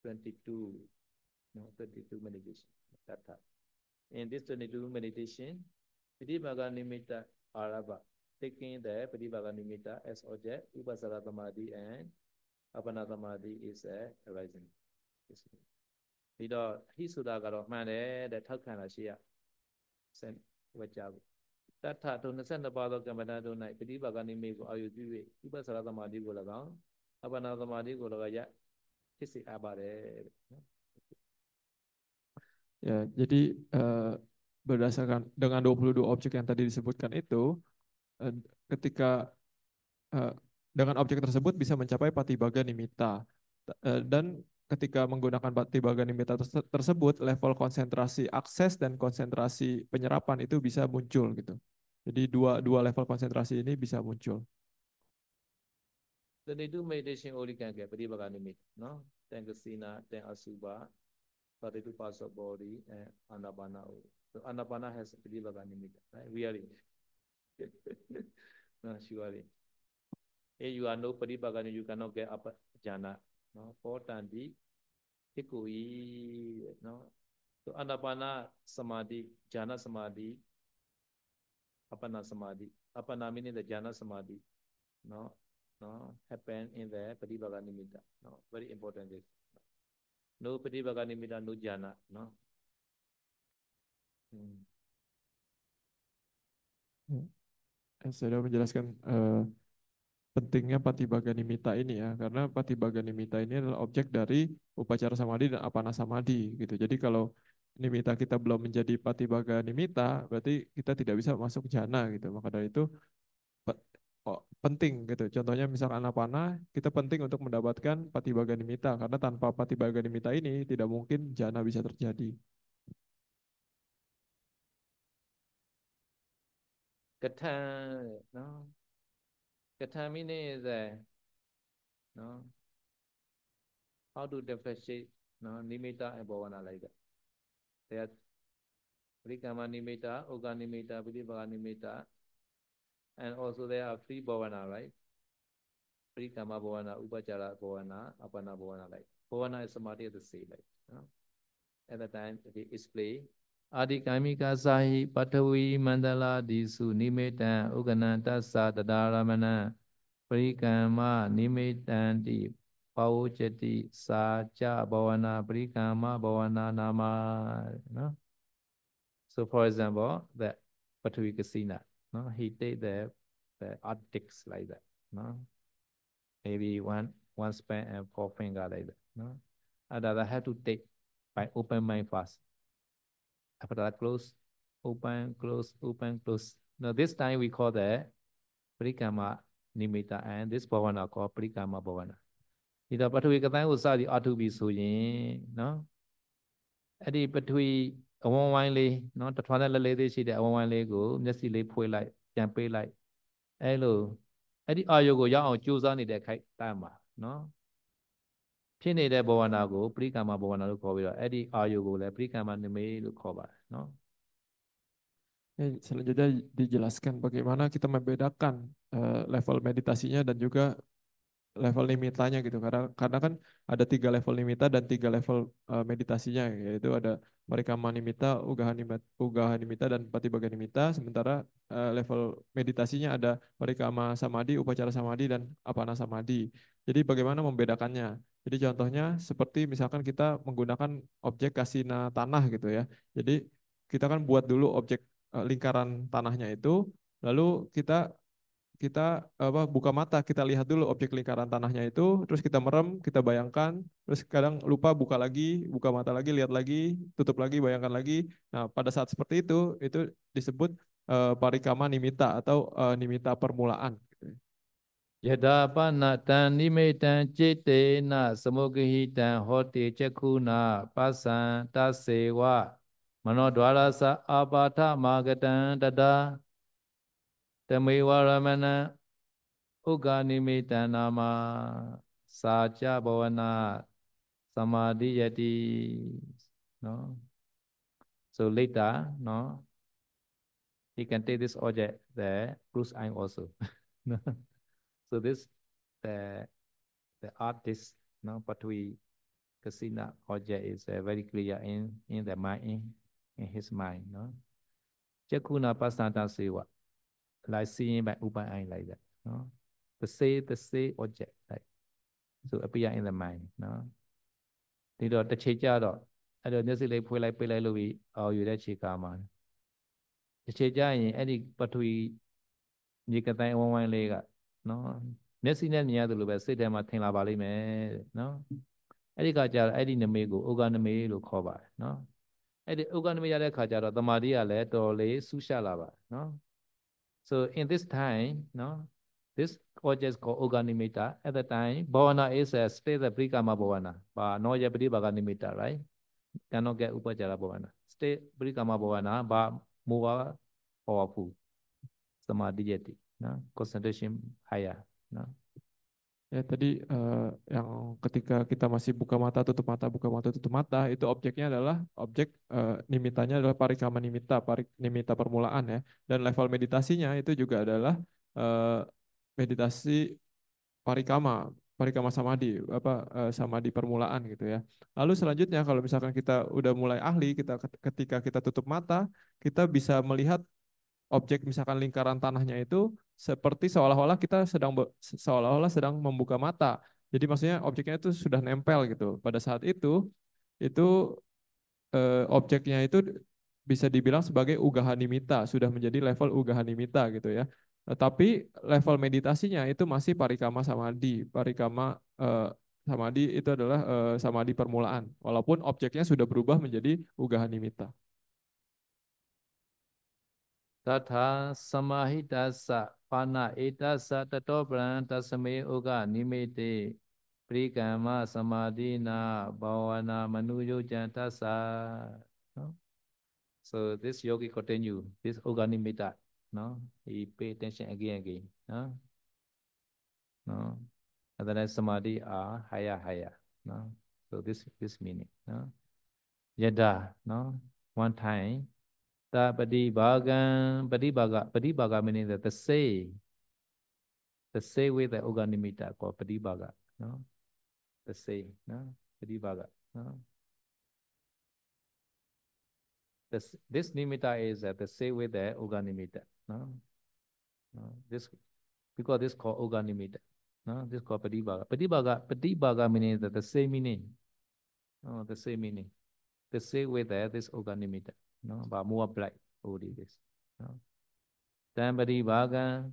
Speaker 1: 22, no? 22 meditation. Tata. In this 22 meditation, Pidimagga Nimitta Arabha. Taking the Padivaga Nimitta as object, Upasara Samadhi and Apana Samadhi is arising. ပြီးတော့ဟိဆိုတာကတော့မှန်တယ်တဲ့ထောက်ခံတာရှိရဆက်ဝကြဘူးတထထုံ22ပါးသောကမ္မဋ္ဌာန်းတို့၌ပฏิပါကနိမိတ်ကိုအာရုံပြု၍ဥပ္ပဆရာသမာဓိကို၎င်းအပနာသမာဓိကို၎င်းရဖြစ်စေအပ်ပါတယ်တဲ့နော်
Speaker 2: Ya, jadi berdasarkan dengan 22 objek yang tadi disebutkan itu, ketika dengan objek tersebut bisa mencapai patibaga nimitta. Dan ketika menggunakan patibaga nimitta tersebut, level konsentrasi akses dan konsentrasi penyerapan itu bisa muncul gitu. Jadi dua level konsentrasi ini bisa muncul.
Speaker 1: 22 meditation only can get ပฏิပါကနိမိတ်နော်တန်ကစီနာတန်အစုပါ 32 parts of body and Anapana. So Anapana has Pratibhaga Nimitta, right? Really. No, surely. If you are no Pratibhaga, you cannot get up jhana. No, for Tanti, Hikui, no. So Anapana Samadhi, Jhana Samadhi, Apana Samadhi. Apana meaning the Jhana Samadhi. No, no, happen in the Pratibhaga Nimitta. No, very important this. No Pratibhaga Nimitta, no Jhana. No. Hmm.
Speaker 2: Saya menjelaskan pentingnya Patibhaga Nimitta ini ya, karena Patibhaga Nimitta ini adalah objek dari upacara samadhi dan apana samadhi gitu. Jadi kalau nimitta kita belum menjadi Patibhaga Nimitta, berarti kita tidak bisa masuk jana gitu. Maka dari itu penting gitu. Contohnya misalkan apana, kita penting untuk mendapatkan Patibhaga Nimitta karena tanpa Patibhaga Nimitta ini tidak mungkin jana bisa terjadi.
Speaker 1: Katha, no. Katha meaning is no. How to differentiate no nimitta and bhavana like that. There are Parikama nimitta, Uga nimitta, Pratibhaga nimitta, and also there are three bhavana, right? Parikama bhavana, Upachara bhavana, Apana bhavana like. Bhavana is samadhi at the same like. No? At the time it display. Adikamika sahi patavi mandala disu nimitta ugananta sa tadaramana parikama nimittanti pauchati sa cha bhavana parikama bhavana nama. No? So for example, the Patwi Kasina, no, he take the optics like that, no, maybe one span and four finger like that, no. After that, I have to take by open mind first. After that, close, open, close, open, close. Now this time we call that Parikama Nimitta, and this bhavana called Parikama bhavana. ဒီတော့ပထဝီကတိုင်းကိုစသည်အထုပြီးဆိုရင်နော်အဲ့ဒီပထဝီအဝန်းဝိုင်းလေးနော်တထွားနဲ့လက်လေးသေးရှိတဲ့အဝန်းဝိုင်းလေးကိုမျက်စိလေးဖွေးလိုက်ပြန်ပေးလိုက်အဲ့လိုအဲ့ဒီအာယုကိုရောက်အောင်ကြိုးစားနေတဲ့ခိုက်တမ်းမှာနော်ဖြစ်နေတဲ့ဘဝနာကိုပရိကမ္မဘဝနာလို့ခေါ်ပြီးတော့အဲ့ဒီအာယုကိုလည်းပရိကမ္မနိမိတ်လို့ခေါ်ပါတယ်နော်
Speaker 2: Selanjutnya dijelaskan bagaimana kita membedakan level meditasinya dan juga level limitanya gitu karena kan ada 3 level limita dan 3 level meditasinya yaitu ada Parikama Nimitta, Ugaha Nimitta dan Patibhaga Nimitta sementara level meditasinya ada Parikama Samadhi, Upacara Samadhi dan Apana Samadhi. Jadi bagaimana membedakannya? Jadi contohnya seperti misalkan kita menggunakan objek kasina tanah gitu ya. Jadi kita kan buat dulu objek lingkaran tanahnya itu lalu kita kita buka mata, kita lihat dulu objek lingkaran tanahnya itu, terus kita merem, kita bayangkan, terus kadang lupa buka lagi, buka mata lagi, lihat lagi, tutup lagi, bayangkan lagi. Nah, pada saat seperti itu disebut parikama nimitta atau nimitta permulaan.
Speaker 1: Yada pana tan nimitan citte na samugahitan hoti cekuna pasan tasewa manodwarasa abata magatan dada tamewa ramana uga nimitan nama saja bhavana samadhi yati. No? So later, no, he can take this object, the cruise eye also. So this the artist, no, Patwi Kasina object is very clear in the mind, in his mind, no. Chakuna pasanta sewa, like seeing by open eye like that, no. The same object, like so appear in the mind, no. ဒီတော့တစ်ချိန်ကြတော့အဲ့တော့မျက်စိလေးဖွေးလိုက်ပိတ်လိုက်လို့ပြီးအော်ယူတဲ့ခြေကားမှာတစ်ချိန်ကြရင်အဲ့ဒီပထဝီမြေကတိုင်းအဝန်းဝိုင်းလေးကနော်မျက်စိနဲ့မြင်ရတယ်လို့ပဲစိတ်ထဲမှာထင်လာပါလိမ့်မယ်နော်အဲ့ဒီခါကျတော့အဲ့ဒီနမိတ်ကိုဥက္ကနမိတ်လို့ခေါ်ပါတယ်နော်အဲ့ဒီဥက္ကနမိတ်ရတဲ့ခါကျတော့တမာတိကလည်းတော်လေးဆူရှာလာပါတယ်နော် so in this time နော် this object is called Uganimita. At the time, Bhavana is a state of Prikama Bhavana. But no Yapati Bhaganimita, right? Cannot get Upachara Bhavana. State Prikama Bhavana, but more powerful. Samadhi Yati. No? Concentration higher. No?
Speaker 2: Ya tadi yang ketika kita masih buka mata, tutup mata, itu objeknya adalah objek nimitanya adalah parikama nimita, nimita permulaan ya. Dan level meditasinya itu juga adalah eh, meditasi parikama, parikama samadhi, samadhi permulaan gitu ya. Lalu selanjutnya kalau misalkan kita udah mulai ahli, ketika kita tutup mata, kita bisa melihat objek misalkan lingkaran tanahnya itu seperti seolah-olah sedang membuka mata. Jadi maksudnya objeknya itu sudah nempel gitu. Pada saat itu objeknya itu bisa dibilang sebagai ugahanimita, sudah menjadi level ugahanimita gitu ya. Tapi level meditasinya itu masih parikama samadhi. Samadhi itu adalah samadhi permulaan. Walaupun objeknya sudah berubah menjadi ugahanimita.
Speaker 1: Tatha samahitassa pana etassa tato tasame uga nimete prikama samadhina bhavana manuyojan tassa. No? So this yogi continue, this uga nimitta, no? He pay attention again, no? No? And then samadhi are higher, no? So this meaning, no? Yada, no? One time. Ta padibaga meaning that the say with the uganimita called padibaga, no? The say, no? Padibaga, no? This nimitta is the say with the uganimita, no? No? This because this called uganimita, no? This called padibaga. Padibaga meaning that the same meaning, no? The same meaning. The say with this uganimita, no? But more black, only this, no? Then padibaga.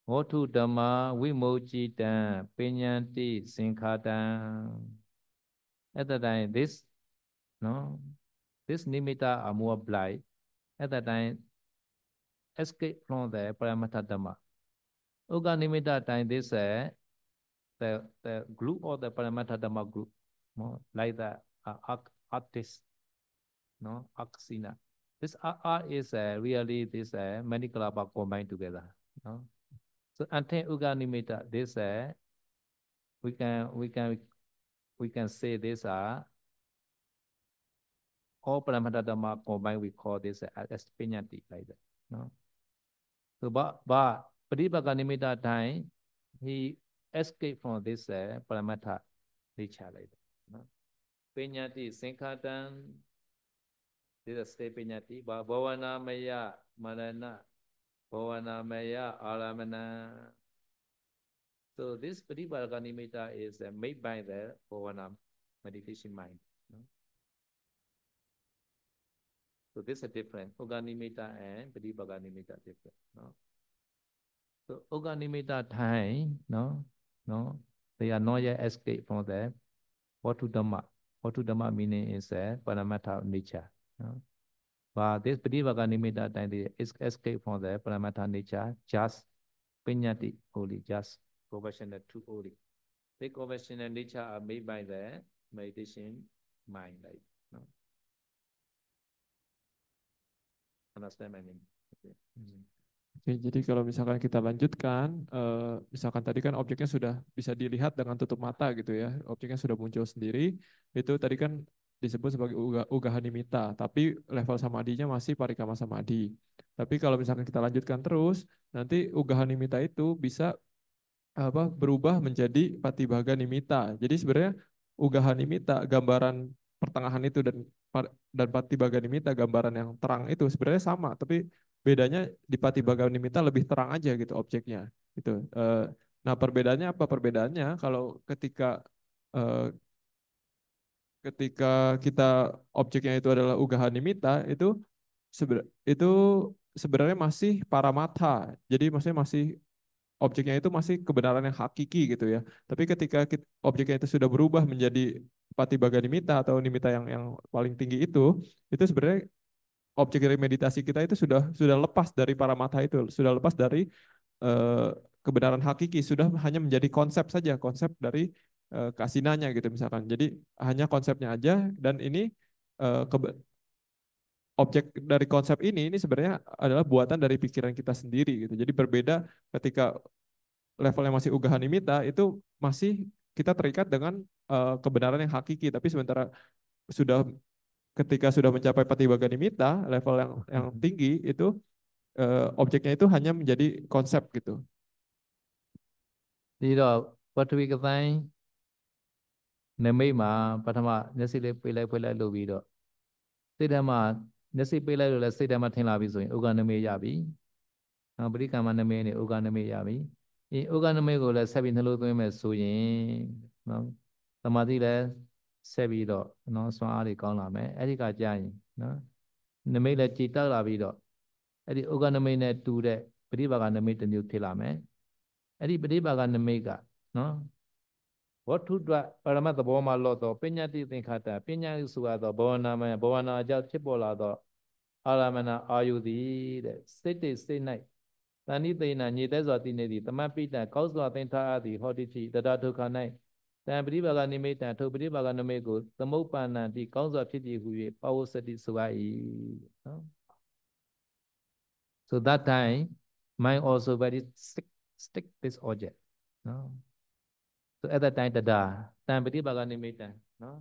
Speaker 1: Hotu Dhamma Vimochitam Pinyanti Sinkhatan. At that time, no, this nimitta are more blind. At that time, escape from the Paramatha Dhamma. Uga nimitta time, this the group of the Paramatha Dhamma group, no, like the artist, no, Aksina. This art is really this Manikalapa combined together, no. So until Uga nimitta, this we can we can we can say these are all Paramatha Dhamma combined, we call this as Pinyati, like that. No? So, but Pradipaka Nimitta time, he escaped from this Paramatha nature, like that. No? Pinyati, Sinkhatan, this is state Pinyati, but Bhavana Maya, Marana, Bhavana Maya, Aramana. So, this Pradipaka Nimitta is made by the Bhavana meditation mind. No? So this is different. Uganimita and Padipaganimita different. No? So Uganimita time, no, they are not yet escaped from the Vatu Dhamma. Vatu Dhamma meaning is a Paramatha nature. No? But this Padipaganimita time, they escape from the Paramatha nature, just Pinyati only, just professional truth only. The conventional nature are made by the meditation mind, like, no? Understand my name? Okay.
Speaker 2: Oke, jadi kalau misalkan kita lanjutkan, misalkan tadi kan objeknya sudah bisa dilihat dengan tutup mata gitu ya, objeknya sudah muncul sendiri, itu tadi kan disebut sebagai ugahanimita, tapi level samadinya masih parikama samadhi. Tapi kalau misalkan kita lanjutkan terus, nanti ugahanimita itu bisa berubah menjadi patibaga nimita. Jadi sebenarnya ugaha nimita, gambaran pertengahan itu dan patibaga nimita, gambaran yang terang itu sebenarnya sama, tapi bedanya di patibaga nimita lebih terang aja gitu objeknya. Gitu. Nah, perbedaannya apa? Perbedaannya kalau eh, ketika kita objeknya itu adalah ugaha nimita itu sebenarnya masih paramatha. Jadi maksudnya masih objeknya itu masih kebenaran yang hakiki gitu ya. Tapi ketika objeknya itu sudah berubah menjadi patibaga nimita atau nimita yang paling tinggi itu sebenarnya objek dari meditasi kita itu sudah lepas dari para mata itu, sudah lepas dari eh, kebenaran hakiki, sudah hanya menjadi konsep saja, konsep dari kasinanya gitu misalkan. Jadi hanya konsepnya aja dan ini eh, kebe- objek dari konsep ini sebenarnya adalah buatan dari pikiran kita sendiri gitu. Jadi berbeda ketika levelnya masih ugaha nimita itu masih kita terikat dengan kebenaran yang hakiki. Tapi sementara sudah ketika sudah mencapai patibagga nimita, level yang tinggi itu objeknya itu hanya menjadi konsep gitu.
Speaker 1: ဒီတော့ပထဝီကတိုင်းနမိတ်မှာပထမမျက်စိလေးပိတ်လိုက်ဖွင့်လိုက်လုပ်ပြီးတော့စိတ်ထဲမှာမျက်စိပိတ်လိုက်လို့လည်းစိတ်ထဲမှာထင်လာပြီဆိုရင်ဥက္ကနမိတ်ရပြီပရိကမ္မနမိတ်နဲ့ဥက္ကနမိတ်ရပြီဥက္ကနမိတ်ကိုလည်းဆက်ပြီးနှလုံးသွင်းမယ်ဆိုရင်နော်သမာဓိလည်းဆက်ပြီးတော့နော်စွမ်းအားတွေကောင်းလာမယ်အဲ့ဒီကကြာရင်နော်နမိတ်လည်းကြည်တက်လာပြီးတော့အဲ့ဒီဥက္ကနမိတ်နဲ့တူတဲ့ပရိပါကနမိတ်တစ်မျိုးဖြစ်လာမယ်အဲ့ဒီပရိပါကနမိတ်ကနော်ဝတ္ထုတ္တပရမတ်သဘောမှာလော့သောပညာတိသင်္ခါတပညာဟုဆိုရသောဘဝနာမဘဝနာအကြောင်းဖြစ်ပေါ်လာသောအာရမဏအာယုသည်တဲ့စိတ်တိစိတ်၌တဏိသိဏညေသက်စွာတည်နေသည်တမတ်ပိတံကောက်စွာသင်ထားအပ်သည်ဟောတိတိတတဒုက္ခ၌တံပရိပါကနိမိတံထိုပရိပါကနမိတ်ကိုသမုပ္ပန္နံတိကောင်းစွာဖြစ်တည်ဟူ၍ပဝစတိဆိုရ၏နော် so that time mind also very stick this object နော် so at that time tada တံပရိပါကနိမိတံနော်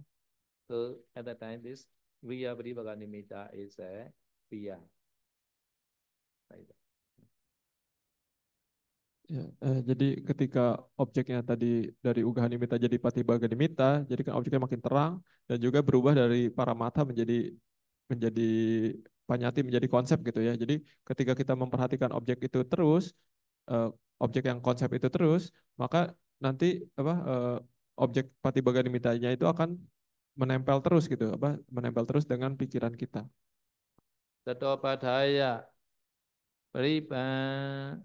Speaker 1: so at that time this Viya Paripaga Nimitta is a Viya. Like that.
Speaker 2: Ya, jadi ketika objeknya tadi dari ugaha nimita jadi patibagga nimita, jadi kan objeknya makin terang dan juga berubah dari paramata menjadi panyati menjadi konsep gitu ya. Jadi ketika kita memperhatikan objek itu terus, eh, objek yang konsep itu terus, maka nanti apa objek patibagga nimitanya itu akan menempel terus gitu, apa menempel terus dengan pikiran kita.
Speaker 1: Tato Pathaya Paripantha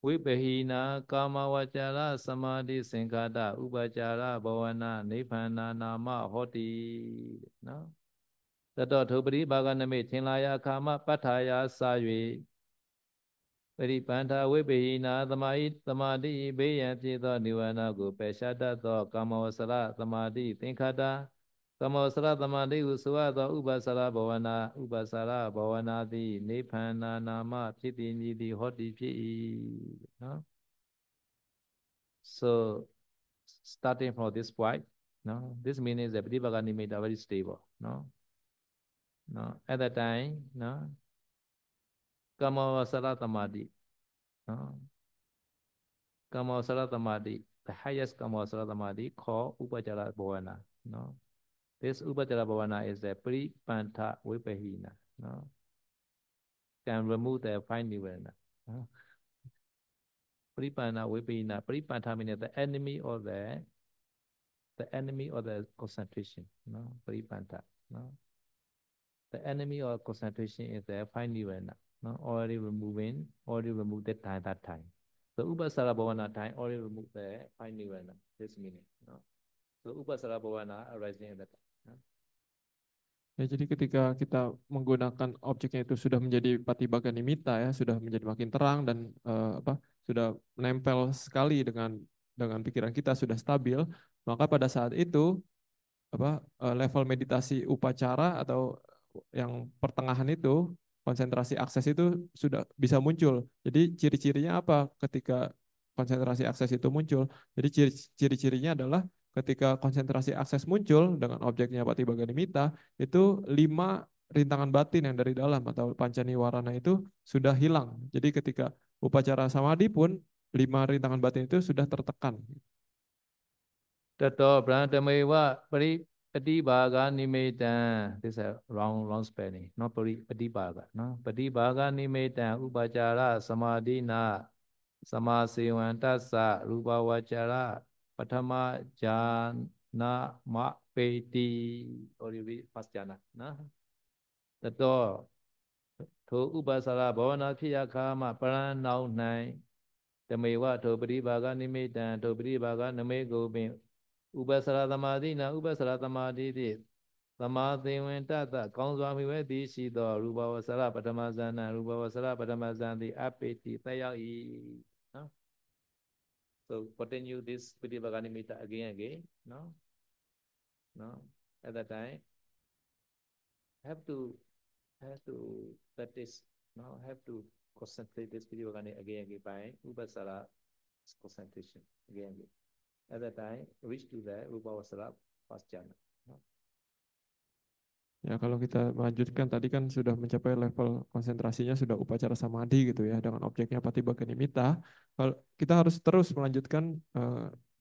Speaker 1: Vipahina Kama Vajara Samadhi Sankhata Upachara Bhavana Nibbana Nama Hoti. No? Tato Thupari Bhaganami Chinlaya Kama Pathaya Sayue Paripantha Vipahina Samadhi Beyan Chito Nivana Go Peshata To Kama Vasara Samadhi Sankhata Kama Vasara Samadhi Usuvata Upasara Bhavana Di Nibbana Nama Piti Nidi Hoti Pi. No? So starting from this point, no, this means that Pratibhaga Nimitta very stable, no. No, at that time, no, Kamavasara Samadhi, no, Kamavasara Samadhi, the highest Kamavasara Samadhi called Upachara Bhavana, no. This Upachara Bhavana is the Paripantha Vipahina, no, can remove the five nirvana. No? Paripantha Vipahina, Paripantha means the enemy of the concentration, no, Paripantha, no. The enemy of concentration is the five nirvana, no, already removed that time. So Upasara Bhavana time already removed the five nirvana, this meaning, no. So Upasara Bhavana arising at that time. No?
Speaker 2: Ya, jadi ketika kita menggunakan objeknya itu sudah menjadi patibagga nimitta ya, sudah menjadi makin terang dan sudah menempel sekali dengan pikiran kita, sudah stabil, maka pada saat itu level meditasi upacara atau yang pertengahan itu konsentrasi akses itu sudah bisa muncul. Jadi ciri-cirinya apa ketika konsentrasi akses itu muncul? Jadi ciri-cirinya adalah ketika konsentrasi akses muncul dengan objeknya patibagga nimitta, itu 5 rintangan batin yang dari dalam atau pancaniwarana itu sudah hilang. Jadi ketika upacara samadhi pun 5 rintangan batin itu sudah tertekan.
Speaker 1: Tato Brahmademewa Patibhaga Nimitta. This is a wrong spelling. Not Patibhaga. No, Patibhaga Nimitta Upachara Samadhina Samasevantassa Rupa Vachara Patama Jana Ma Peti. Or you read first jana. No? Tato Tho Upasara Bhavana Phiyakama Paranau Nai Tamewa Tho Patibhaga Nimitta Tho Patibhaga Name Gopin Upasara Samadhina Upasara Samadhi Di Samadhivantata Kaunzwami Vedi Siddha Rupa Vasara Patamazana Rupa Vasara Patamazanti Apeti Tayai. No? So continue this Patibhaga Nimitta again. No? No? At that time, have to practice. No? Have to concentrate this video again by Upasara concentration again. At that time, reach to the Upavasara first jhana.
Speaker 2: Ya, kalau kita melanjutkan tadi kan sudah mencapai level konsentrasinya sudah upacara samadhi gitu ya dengan objeknya Patibhaga Nimitta. Kalau kita harus terus melanjutkan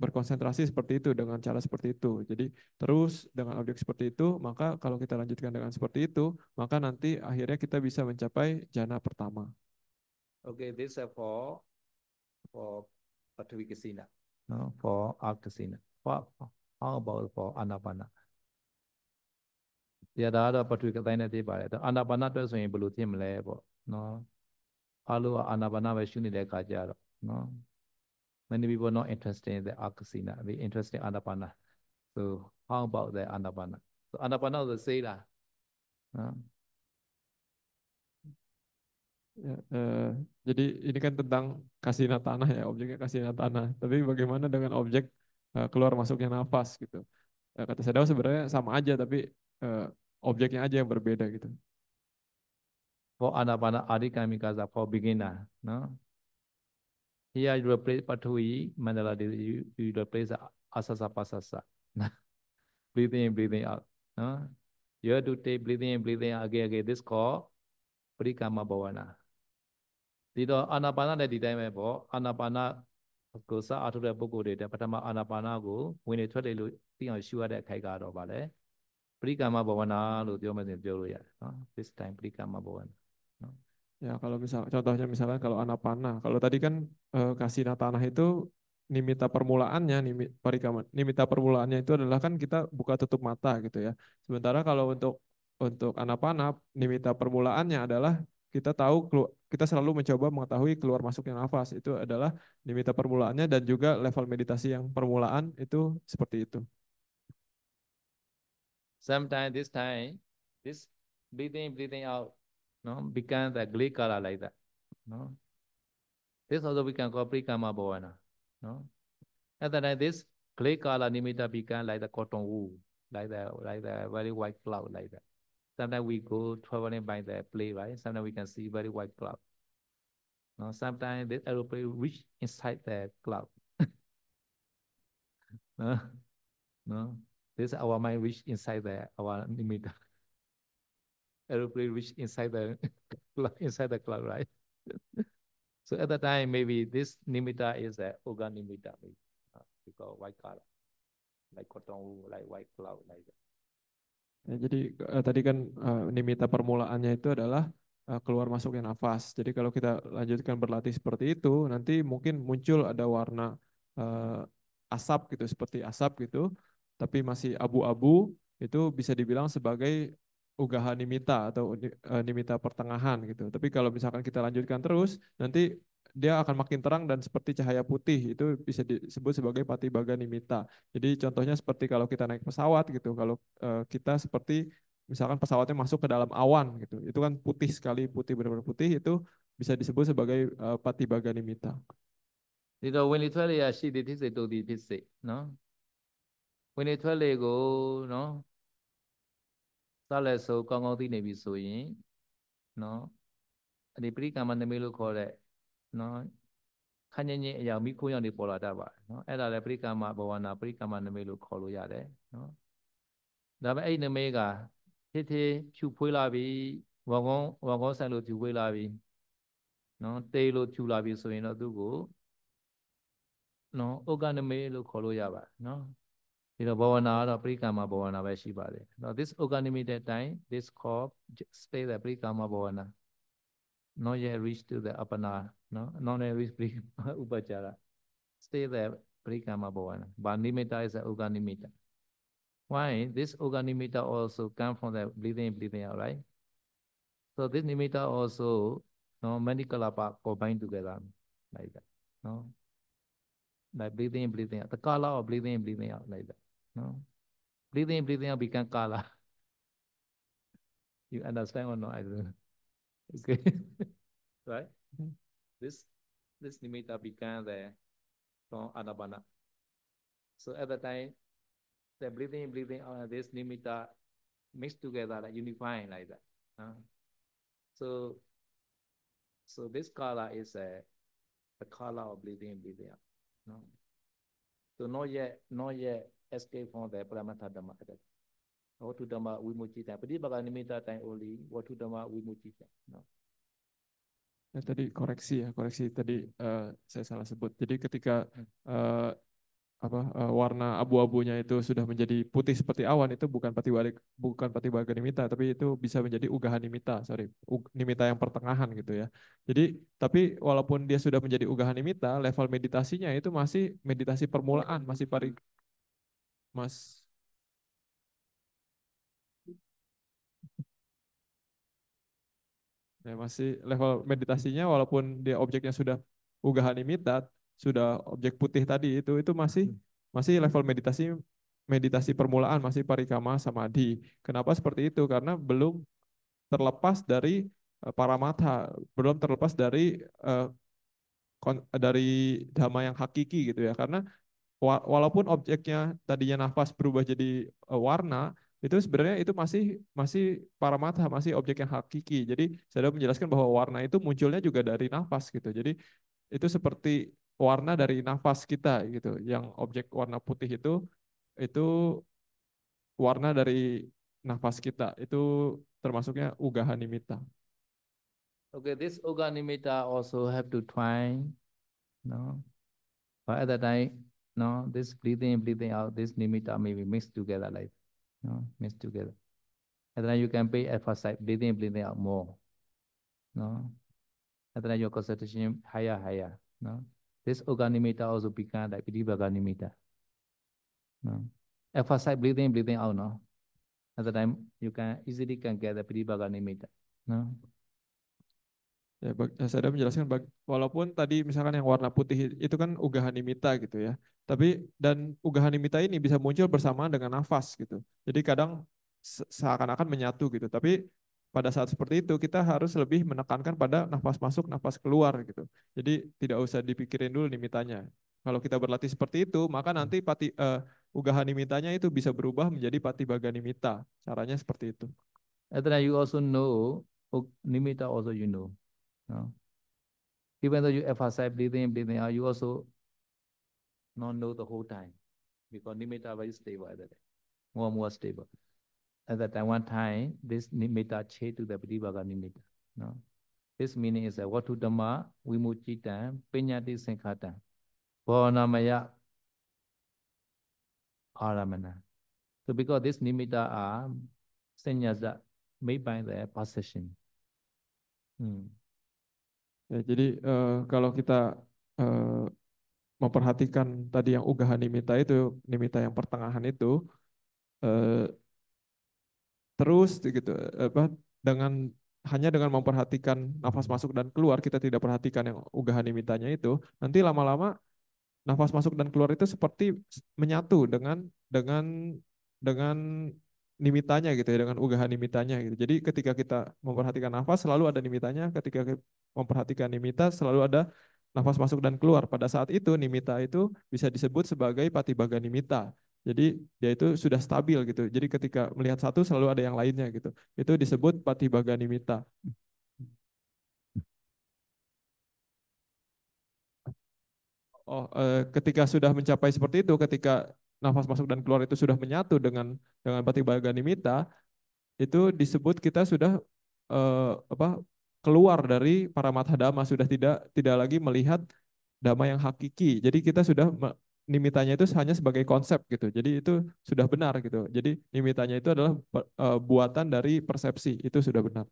Speaker 2: berkonsentrasi seperti itu dengan cara seperti itu. Jadi terus dengan objek seperti itu, maka kalau kita lanjutkan dengan seperti itu, maka nanti akhirnya kita bisa mencapai jana pertama.
Speaker 1: Okay, this is for Patvi Kasina, no, for Akasina. How about for Anapana? တရားဒါကတော့ပထဝီကတိုင်းနဲ့သိပါတယ်။အာနာပါနအတွက်ဆိုရင်ဘယ်လိုဖြစ်မလဲပေါ့နော်။အားလုံးကအာနာပါနပဲရှုနေတဲ့အခါကျတော့နော်။ Many people not interested in the akasina, they interested in anapana. So how about the anapana? So anapana is the same lah.
Speaker 2: Ya, jadi ini kan tentang kasina tanah ya, objeknya kasina tanah. Tapi bagaimana dengan objek keluar masuknya nafas gitu? Kata Sadao sebenarnya sama aja, tapi objeknya aja yang berbeda gitu.
Speaker 1: For anapana adikamikasa for beginner, no? Here you replace pathui mandala, you replace asasa pasasa. Breathing in, breathing out. No? You have to take breathing in, breathing out again. This called Parikama Bhavana. ဒီတော့အာနာပါနနဲ့ဒီတိုင်းပဲပေါ့အာနာပါနကိုစအားထုတ်တဲ့ပုဂ္ဂိုလ်တွေပထမအာနာပါနကိုဝင်နေထွက်နေလို့သိအောင်ရှုရတဲ့အခိုက်ကတော့ဗာလဲပရိကာမဘဝနာလို့ပြောမှဆိုပြောလို့ရတယ်နော် this time ပရိကာမဘဝနာနော်
Speaker 2: Ya kalau contohnya misalkan kalau anapana, kalau tadi kan kasina tanah itu nimita permulaannya, nimita permulaannya itu adalah kan kita buka tutup mata gitu ya. Sementara kalau untuk anapana, nimita permulaannya adalah kita tahu kita selalu mencoba mengetahui keluar masuknya nafas itu adalah nimita permulaannya dan juga level meditasi yang permulaan itu seperti itu.
Speaker 1: Sometimes this breathing out no become the gray color like that no this also we can call prikama bhavana no at that time this gray color nimitta become like the cotton wool like the very white cloud like that. Sometimes we go traveling by the plane, right? Sometimes we can see very white cloud. No, sometimes this aeroplane reach inside the cloud. No, no, this our mind reach inside our nimitta. Aeroplane reach inside the cloud, right? So at the time, maybe this nimitta is a oga nimitta, maybe because white color, like cotton wool, like white cloud, like that.
Speaker 2: Ya, jadi tadi kan nimita permulaannya itu adalah keluar masuknya nafas. Jadi kalau kita lanjutkan berlatih seperti itu, nanti mungkin muncul ada warna asap gitu, seperti asap gitu, tapi masih abu-abu, itu bisa dibilang sebagai ugaha nimita atau nimita pertengahan gitu. Tapi kalau misalkan kita lanjutkan terus, nanti dia akan makin terang dan seperti cahaya putih, itu bisa disebut sebagai patibhaga nimitta. Jadi contohnya seperti kalau kita naik pesawat gitu, kalau kita seperti misalkan pesawatnya masuk ke dalam awan gitu, itu kan putih sekali, putih benar-benar putih, itu bisa disebut sebagai patibhaga nimitta.
Speaker 1: ဒီတော့ဝင်လေထွက်လေရရှိသည်ဖြစ်စေတို့သည်ဖြစ်စေနော်ဝင်လေထွက်လေကိုနော်စလက်ဆိုကောင်းကောင်းသိနေပြီဆိုရင်နော်ဒီပရိကာမနမိတ်လို့ခေါ်တဲ့နော်ခန့်ညင်းချင်းအရာမိခိုးရောင်တွေပေါ်လာတတ်ပါတယ်နော်အဲ့ဒါလည်းပရိကာမဘဝနာပရိကာမနမိတ်လို့ခေါ်လို့ရတယ်နော်ဒါပေမဲ့အဲ့နမိတ်ကဖြစ်ဖြစ်ဖြူဖွေးလာပြီဝါကောင်းဆိုင်လို့ဖြူဖွေးလာပြီနော်တေးလို့ဖြူလာပြီဆိုရင်တော့သူ့ကိုနော်ဩကနမိတ်လို့ခေါ်လို့ရပါတယ်နော်ဒီတော့ဘဝနာကတော့ပရိကာမဘဝနာပဲရှိပါတယ်နော် this organimated time this call stay the ပရိကာမဘဝနာ not yet reach to the apana no not yet reach upachara stay there parikama bhavana but nimitta is the uganimitta why this uganimitta also come from the breathing out right so this nimitta also no many kalapa combined together like that no like breathing out the kala of breathing out like that no breathing out become kala you understand or not I don't know okay right this nimitta become the from anapana so at the time the breathing out this nimitta mixed together like unifying like that so So this color is the color of breathing in, breathing out. No? So not yet escape from the Paramata Dhamma. Watu Dhamma Vimucita. Padi Bhagavad Nimitta time only. Watu Dhamma Vimucita. No?
Speaker 2: Tadi koreksi tadi saya salah sebut. Jadi ketika eh, warna abu-abunya itu sudah menjadi putih seperti awan itu bukan Patibaga Nimitta tapi itu bisa menjadi Ugaha Nimitta, sorry, Nimitta yang pertengahan gitu ya. Jadi tapi walaupun dia sudah menjadi Ugaha Nimitta, level meditasinya itu masih meditasi permulaan, masih mas ya, masih level meditasinya walaupun dia objeknya sudah Ugaha Nimitta, sudah objek putih tadi itu masih masih level meditasi meditasi permulaan, masih parikama samadhi. Kenapa seperti itu? Karena belum terlepas dari paramatha, belum terlepas dari eh, dari dhamma yang hakiki gitu ya. Karena walaupun objeknya tadinya nafas berubah jadi warna, itu sebenarnya itu masih masih paramatha, masih objek yang hakiki. Jadi saya sudah menjelaskan bahwa warna itu munculnya juga dari nafas gitu. Jadi itu seperti warna dari nafas kita gitu. Yang objek warna putih itu warna dari nafas kita. Itu termasuknya ugaha nimitta.
Speaker 1: Okay, this Uga Nimitta also have to try. No? But at that time, no, this breathing in, breathing out, this Nimitta may be mixed together like, no, mixed together. And then you can pay emphasize breathing in, breathing out more. No? And then your concentration higher, higher. No? This Uganimita also become like Pidibhaganimita. No? Emphasize breathing in, breathing out. No? At the time you can easily can get the Pidibhaganimita. No?
Speaker 2: Ya, saya sudah menjelaskan walaupun tadi misalkan yang warna putih itu kan ugaha nimitta gitu ya. Tapi dan ugaha nimitta ini bisa muncul bersamaan dengan nafas gitu. Jadi kadang seakan-akan menyatu gitu. Tapi pada saat seperti itu kita harus lebih menekankan pada nafas masuk, nafas keluar gitu. Jadi tidak usah dipikirin dulu nimitanya. Kalau kita berlatih seperti itu, maka nanti ugaha nimitanya itu bisa berubah menjadi patibaga nimitta. Caranya seperti itu.
Speaker 1: At the time you also know Nimitta also you know. No? Even though you emphasize breathing in, breathing out, you also not know the whole time because Nimitta very stable at that time. More and more stable. At that time, one time, this nimitta change to the Pratibhaga nimitta. No? This meaning is that Vatu Dhamma Vimuchitam Pinyati Sankhata Bhavanamaya Aramana. So because this nimitta are sannyasa made by the possession.
Speaker 2: Ya, jadi kalau kita eh, memperhatikan tadi yang ugaha nimitta itu, nimitta yang pertengahan itu, eh, terus gitu, dengan hanya dengan memperhatikan nafas masuk dan keluar, kita tidak perhatikan yang ugaha nimittanya itu, nanti lama-lama nafas masuk dan keluar itu seperti menyatu dengan nimitanya gitu ya, dengan ugaha nimitanya gitu. Jadi ketika kita memperhatikan nafas selalu ada nimitanya, ketika memperhatikan nimita selalu ada nafas masuk dan keluar. Pada saat itu nimita itu bisa disebut sebagai patibaga nimita. Jadi dia itu sudah stabil gitu. Jadi ketika melihat satu selalu ada yang lainnya gitu. Itu disebut patibaga nimita. Ketika sudah mencapai seperti itu, ketika nafas masuk dan keluar itu sudah menyatu dengan patibaga nimita, itu disebut kita sudah keluar dari paramatha dhamma, sudah tidak lagi melihat dhamma yang hakiki. Jadi kita sudah nimitanya itu hanya sebagai konsep gitu. Jadi itu sudah benar gitu. Jadi nimitanya itu adalah buatan dari persepsi, itu sudah benar.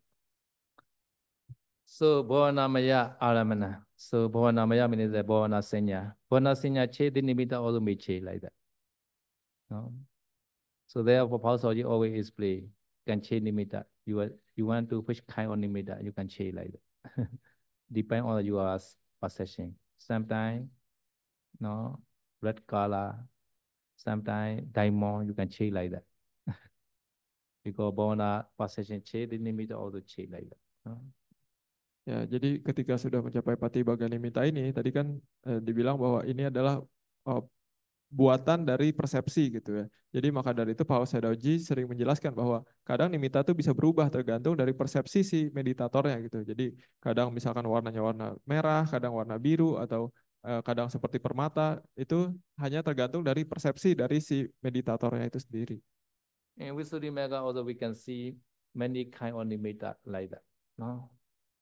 Speaker 1: So Bhavanamaya Aramana. So Bhavanamaya means the Bhavana Sanya. Bhavana Sanya Che the nimitta also may che like that. No? So therefore Pausaji always explain can che nimitta. You want to which kind of nimitta you can che like that. Depend on your possession. Sometimes no red color, sometimes diamond you can che like that. Because Bhavana possession che the nimitta also che like that. No?
Speaker 2: Ya, jadi ketika sudah mencapai patibaga nimitta ini, tadi kan dibilang bahwa ini adalah buatan dari persepsi gitu ya. Jadi maka dari itu Paul Sadauji sering menjelaskan bahwa kadang nimitta itu bisa berubah tergantung dari persepsi si meditatornya gitu. Jadi kadang misalkan warnanya warna merah, kadang warna biru, atau kadang seperti permata, itu hanya tergantung dari persepsi dari si meditatornya itu sendiri.
Speaker 1: In Visuddhimagga also we can see many kind of nimitta like that. No,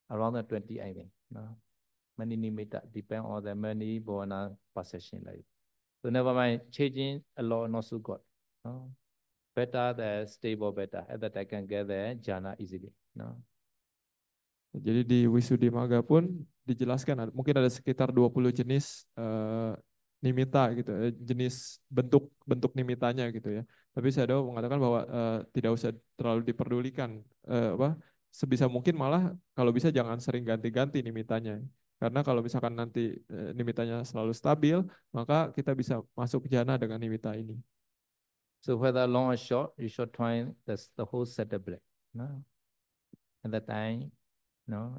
Speaker 1: around the 20 I think. No, many nimitta depend on the many bhavana perception like. So never mind changing a lot not so good. No, better the stable better. At that I can get the jhana easily. No.
Speaker 2: Jadi di Wisuddhimagga pun dijelaskan mungkin ada sekitar 20 jenis nimitta gitu, jenis bentuk nimitanya gitu ya. Tapi Sayadaw mengatakan bahwa tidak usah terlalu diperdulikan, apa sebisa mungkin malah kalau bisa jangan sering ganti-ganti nimitanya. Karena kalau misalkan nanti nimitanya selalu stabil, maka kita bisa masuk jana dengan nimitta ini.
Speaker 1: So whether long or short, you should try the whole set of black. No. At that time, no,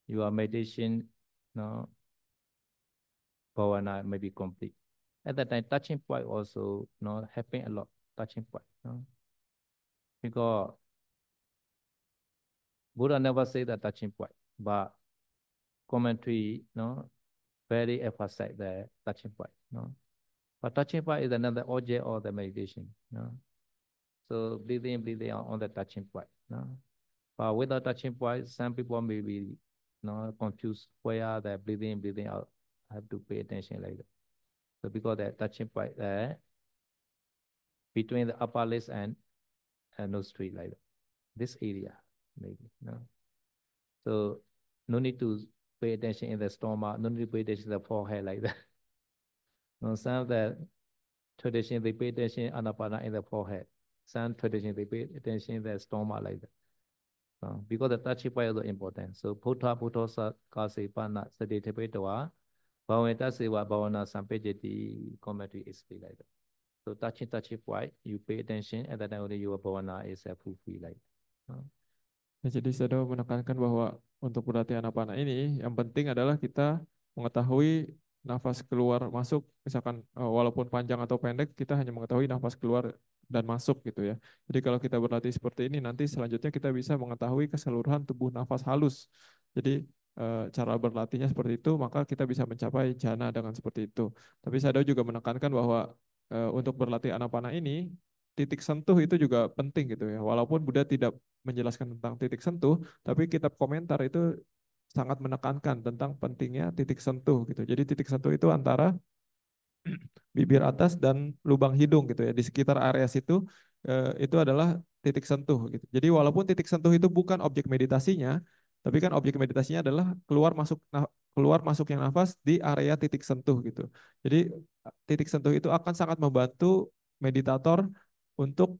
Speaker 1: your meditation, no, bhavana may be complete. At that time, touching point also, no, happen a lot. Touching point, no, because Buddha never say that touching point, but commentary, no, very emphasize the touching point, no. But touching point is another object of the meditation, no. So breathing out on the touching point, no. But without touching point, some people may be, no, confused where the breathing out. Have to pay attention like that. So because the touching point between the upper lips and nostril like that. This area maybe, no. So no need to pay attention in the stomach, no need to pay attention in the forehead like that. No, some of the tradition they pay attention anapana in the forehead. Some tradition they pay attention in the stomach like that. Because the touchy point is also important. So Putta Putta Kasipana Saditapetawa Bhavanta Seva Bhavana Sampejati commentary is like that. So touchy point, you pay attention and then only your bhavana is fulfilled like.
Speaker 2: Ya, jadi saya menekankan bahwa untuk berlatih anapana ini yang penting adalah kita mengetahui nafas keluar masuk, misalkan walaupun panjang atau pendek kita hanya mengetahui nafas keluar dan masuk gitu ya. Jadi kalau kita berlatih seperti ini nanti selanjutnya kita bisa mengetahui keseluruhan tubuh nafas halus. Jadi cara berlatihnya seperti itu maka kita bisa mencapai jana dengan seperti itu. Tapi saya juga menekankan bahwa untuk berlatih anapana ini titik sentuh itu juga penting gitu ya. Walaupun Buddha tidak menjelaskan tentang titik sentuh, tapi kitab komentar itu sangat menekankan tentang pentingnya titik sentuh gitu. Jadi titik sentuh itu antara bibir atas dan lubang hidung gitu ya. Di sekitar area situ itu adalah titik sentuh gitu. Jadi walaupun titik sentuh itu bukan objek meditasinya, tapi kan objek meditasinya adalah keluar masuknya nafas di area titik sentuh gitu. Jadi titik sentuh itu akan sangat membantu meditator untuk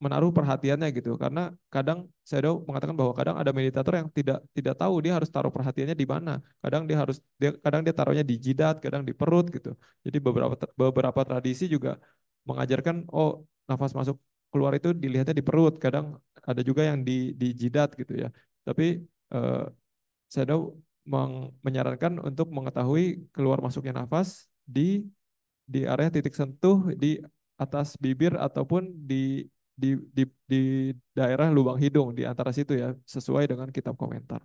Speaker 2: menaruh perhatiannya gitu. Karena kadang saya mengatakan bahwa kadang ada meditator yang tidak tahu dia harus taruh perhatiannya di mana. Kadang dia taruhnya di jidat, kadang di perut gitu. Jadi beberapa tradisi juga mengajarkan oh nafas masuk keluar itu dilihatnya di perut, kadang ada juga yang di jidat gitu ya. Tapi saya menyarankan untuk mengetahui keluar masuknya nafas di area titik sentuh di atas bibir ataupun di daerah lubang hidung di antara situ ya, sesuai dengan kitab komentar.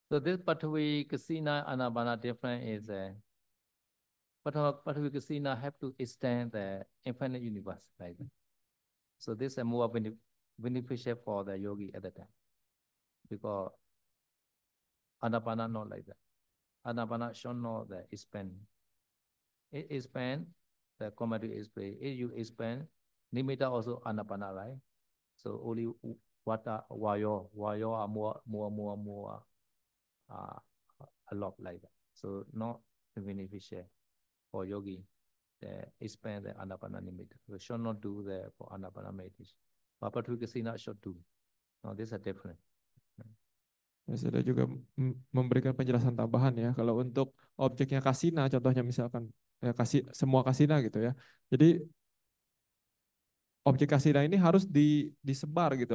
Speaker 1: So this Pathavi Kasina Anapana different is Pathavi Kasina have to extend the infinite universe like that. So this is more beneficial for the yogi at the time. Because Anapana not like that. Anapana should not the expand. It expand, the commentary explain. If you expand, nimitta also Anapana, right? So only Vata, Vayo are more uh, a lot like that. So not beneficial for yogi. The expand the Anapana nimitta. We should not do the for Anapana meditation. But Patrikasina should do. Now these are different.
Speaker 2: Ya, saya juga memberikan penjelasan tambahan ya. Kalau untuk objeknya kasina, contohnya misalkan ya semua kasina gitu ya. Jadi objek kasina ini harus disebar gitu,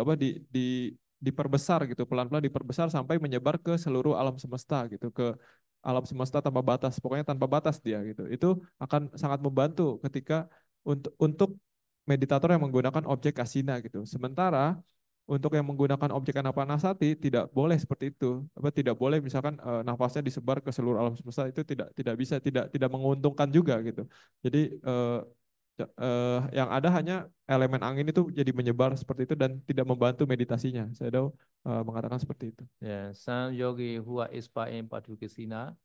Speaker 2: diperbesar gitu, pelan-pelan diperbesar sampai menyebar ke seluruh alam semesta gitu, ke alam semesta tanpa batas, pokoknya tanpa batas dia gitu. Itu akan sangat membantu ketika untuk meditator yang menggunakan objek kasina gitu. Sementara untuk yang menggunakan objek anapanasati tidak boleh seperti itu. Apa tidak boleh misalkan nafasnya disebar ke seluruh alam semesta, itu tidak bisa, tidak menguntungkan juga gitu. Jadi yang ada hanya elemen angin itu jadi menyebar seperti itu dan tidak membantu meditasinya. Saya tahu mengatakan seperti itu.
Speaker 1: Yeah, some yogi who are expert in Patukasina,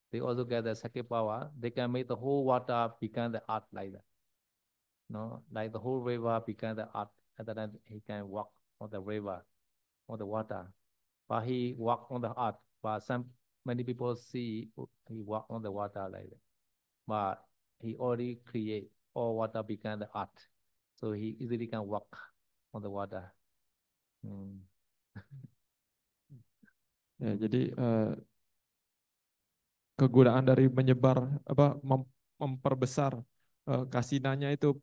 Speaker 1: they also get the psychic power. They can make the whole water become the art like that. No, like the whole river become the art. And then he can walk on the river, on the water. But he walk on the art. But some many people see he walk on the water like that. But he already create all water become the art. So he easily can walk on the water. Hmm.
Speaker 2: Ya, jadi kegunaan dari menyebar apa memperbesar kasinanya itu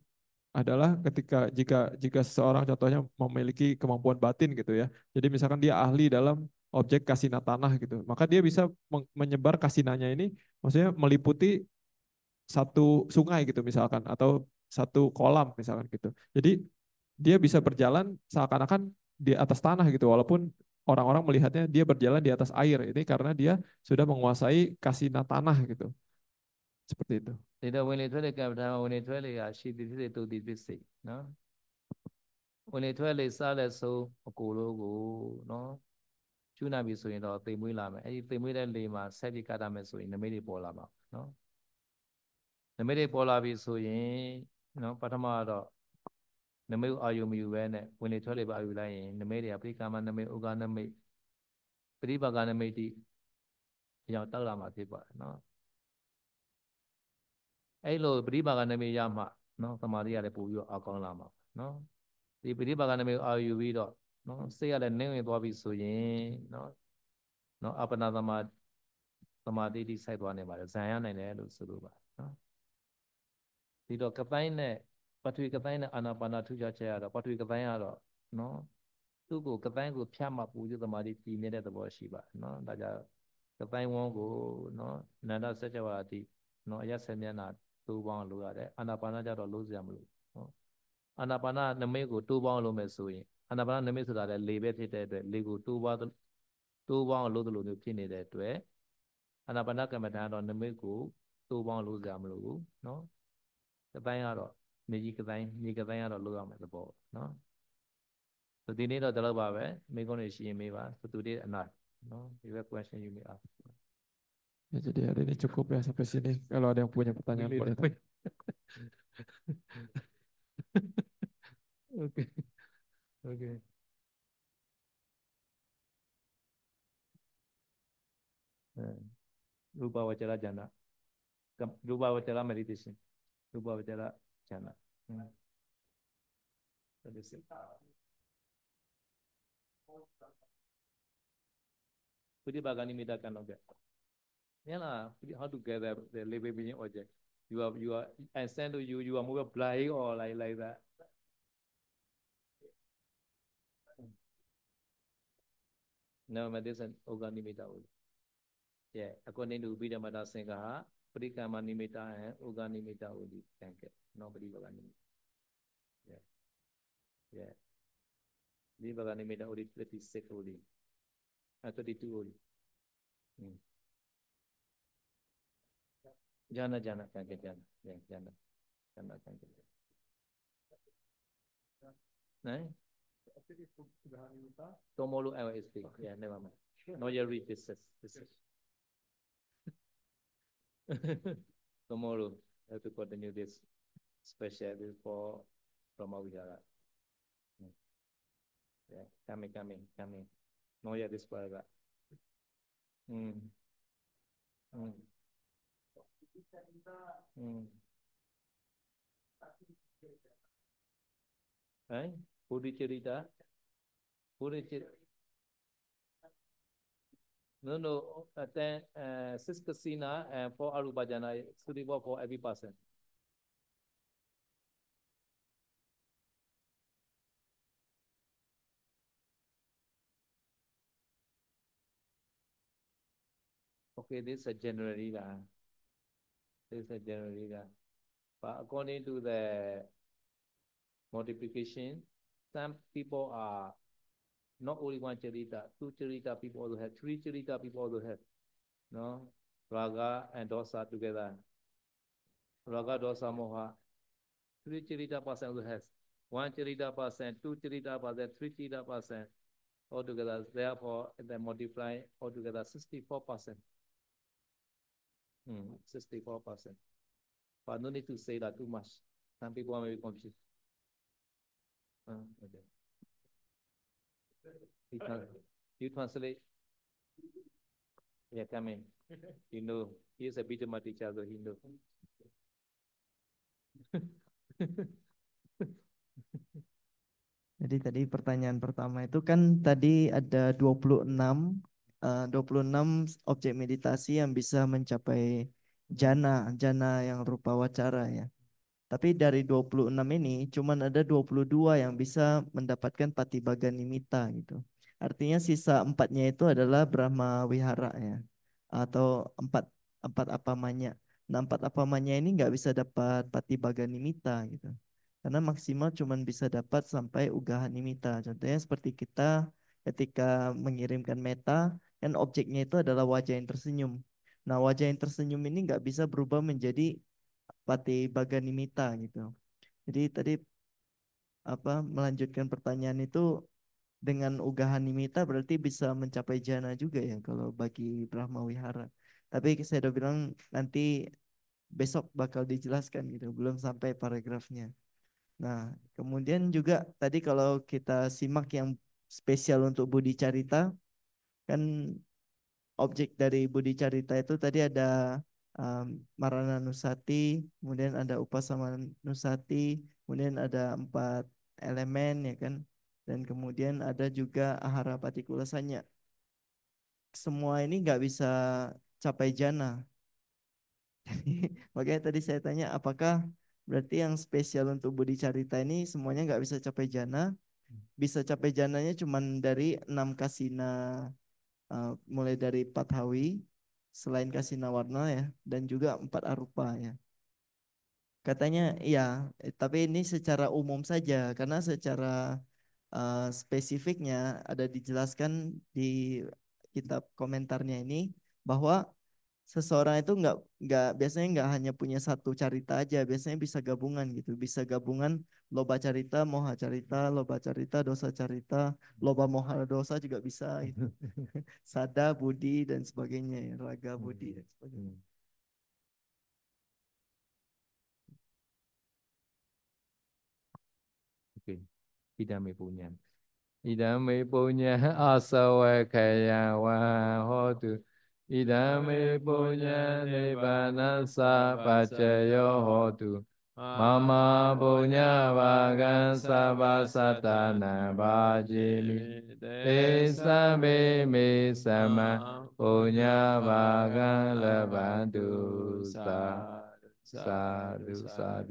Speaker 2: adalah ketika jika seseorang contohnya memiliki kemampuan batin gitu ya. Jadi misalkan dia ahli dalam objek kasina tanah gitu, maka dia bisa menyebar kasinanya ini, maksudnya meliputi satu sungai gitu misalkan, atau satu kolam misalkan gitu. Jadi dia bisa berjalan seakan-akan di atas tanah gitu, walaupun orang-orang melihatnya dia berjalan di atas air. Ini karena dia sudah menguasai kasina tanah gitu. Seperti itu.
Speaker 1: ဒီတော့ဝင်လေထွက်လေကမ္ဘာဝင်လေထွက်လေကရှိသည်ဖြစ်စေတုတ်သည်ဖြစ်စေနော်ဝင်လေထွက်လေစားလက်ဆုံးအကိုလိုကိုနော်ကျူးနာပြီဆိုရင်တော့တိမ်မွေးလာမယ်အဲ့ဒီတိမ်မွေးတဲ့လေမှာဆက်ပြီးကတာမယ်ဆိုရင်နမိတ်တွေပေါ်လာမှာနော်နမိတ်တွေပေါ်လာပြီဆိုရင်နော်ပထမတော့နမိတ်အာယုံမယူပဲနဲ့ဝင်လေထွက်လေပါအာယုလိုက်ရင်နမိတ်တွေကပရိကာမနမိတ်ဥက္ကနမိတ်ပရိပါကနမိတ်တိအကြောင်းတောက်လာမှာဖြစ်ပါတယ်နော်အဲ့လိုပရိပါကနမိတ်ရမှနော်သမာဓိရတယ်ပို့ပြီးတော့အကောင်းလာမှာနော်ဒီပရိပါကနမိတ်အာယုပြီးတော့နော်စိတ်ရလည်းနှင်းဝင်သွားပြီဆိုရင်နော်အပ္ပနာသမာဓိတိစိုက်သွားနေပါတယ်ဇံရနိုင်တယ်လို့ဆိုလိုပါနော်ဒီတော့ကပိုင်းနဲ့ပထဝီကပိုင်းနဲ့အာနာပါနာထူးခြားချက်ရတော့ပထဝီကပိုင်းကတော့နော်သူ့ကိုကပိုင်းကိုဖြတ်မှပူရသမာဓိတည်မြဲတဲ့သဘောရှိပါနော်ဒါကြောင့်ကပိုင်းဝန်းကိုနော်နန္ဒစัจ java တိနော်အရဆက်မျက်နှာတိုးပေါင်းလို့ရတယ်အာနာပါနာကြတော့လို့စရာမလိုနော်အာနာပါနာနမိတ်ကိုတိုးပေါင်းလို့မယ်ဆိုရင်အာနာပါနာနမိတ်ဆိုတာလည်းလေပဲဖြစ်တဲ့အတွက်လေကိုတိုးပေါင်းလို့လို့မျိုးဖြစ်နေတဲ့အတွက်အာနာပါနာကမ္မဋ္ဌာန်းတော့နမိတ်ကိုတိုးပေါင်းလို့စရာမလိုဘူးနော်ကတိုင်းကတော့မြေကြီးကတိုင်းမြေကတိုင်းကတော့လို့ရမယ်သဘောနော်ဆိုဒီနေ့တော့ဒီလောက်ပါပဲမိကုန်းနေရှိရင်မေးပါ so today enough no you have question you may ask
Speaker 2: Ya, jadi hari ini cukup ya sampai sini. Kalau ada yang punya pertanyaan boleh tanya.
Speaker 1: okay okay Rupa Wachara Jana Rupa Wachara meditation Rupa Wachara Jana Pudi bagani mida kan oke ya lah how to get the living being object you are I send to you are moving blind or like that no meditation organi mida yeah according to Vidamata Singha Pradikama Nimitta and Uga Nimitta Udi thank you nobody Uga Nimitta yeah yeah Vivaga Nimitta Udi 36 Udi 32 Udi Jana thank you Jana yeah Jana thank you Nah Tomolu I will speak yeah never mind no you read this is tomorrow I have to continue this special for Brahma Vihara. Yeah, coming. No, yeah, this paragraph. Hmm. Hmm. Hmm. Eh? Budi cerita. Budi cerita. No. Then six kasina and four arubajana suitable for every person. Okay, this is a generally lah. This is a generally lah. But according to the multiplication, some people are not only one charita, two charita people also have, three charita people also have. No, raga and dosa together. Raga, dosa, moha. Three charita person also has. One charita person, two charita person, three charita person. Altogether, therefore, they multiply altogether 64%. 64%. But no need to say that too much. Some people may be confused. Okay. You translate. Yeah, come in. You know, he's a bit of my teacher, so he knows.
Speaker 3: Jadi tadi pertanyaan pertama itu kan tadi ada 26 objek meditasi yang bisa mencapai jana yang rupa wacara ya. Tapi dari 26 ini cuman ada 22 yang bisa mendapatkan patibaga nimitta gitu. Artinya sisa 4-nya itu adalah Brahma Wihara ya. Atau empat apamanya. Nah, 4 apamanya ini nggak bisa dapat patibaga nimitta gitu. Karena maksimal cuman bisa dapat sampai ugaha nimitta. Contohnya seperti kita ketika mengirimkan meta, kan objeknya itu adalah wajah yang tersenyum. Nah, wajah yang tersenyum ini nggak bisa berubah menjadi patibaga nimitta gitu. Jadi tadi melanjutkan pertanyaan itu dengan ugaha nimitta berarti bisa mencapai jana juga ya kalau bagi Brahma Wihara. Tapi saya udah bilang nanti besok bakal dijelaskan gitu, belum sampai paragrafnya. Nah, kemudian juga tadi kalau kita simak yang spesial untuk Budi Carita, kan objek dari Budi Carita itu tadi ada Marana Nusati, kemudian ada Upasama Nusati, kemudian ada 4 elemen ya kan, dan kemudian ada juga Ahara Patikulasanya. Semua ini nggak bisa capai jana. Makanya tadi saya tanya apakah berarti yang spesial untuk Budi Carita ini semuanya nggak bisa capai jana, bisa capai jananya cuman dari 6 kasina, mulai dari Pathawi, selain kasina warna ya, dan juga 4 arupa ya. Katanya iya, tapi ini secara umum saja karena secara spesifiknya ada dijelaskan di kitab komentarnya ini bahwa seseorang itu biasanya nggak hanya punya satu carita aja, biasanya bisa gabungan gitu, bisa gabungan loba carita, moha carita, loba carita, dosa carita, loba moha dosa juga bisa gitu. Sada, budi dan sebagainya ya, raga, budi dan sebagainya.
Speaker 1: Okay. Idame punya. Idame punya asawakaya wa hotu. Idame punya nibbana sa pacayo hotu. Mama punya vagan sabasatana bajimi. Desa me sama punya vagan lebantu sa. Sadu, sadu.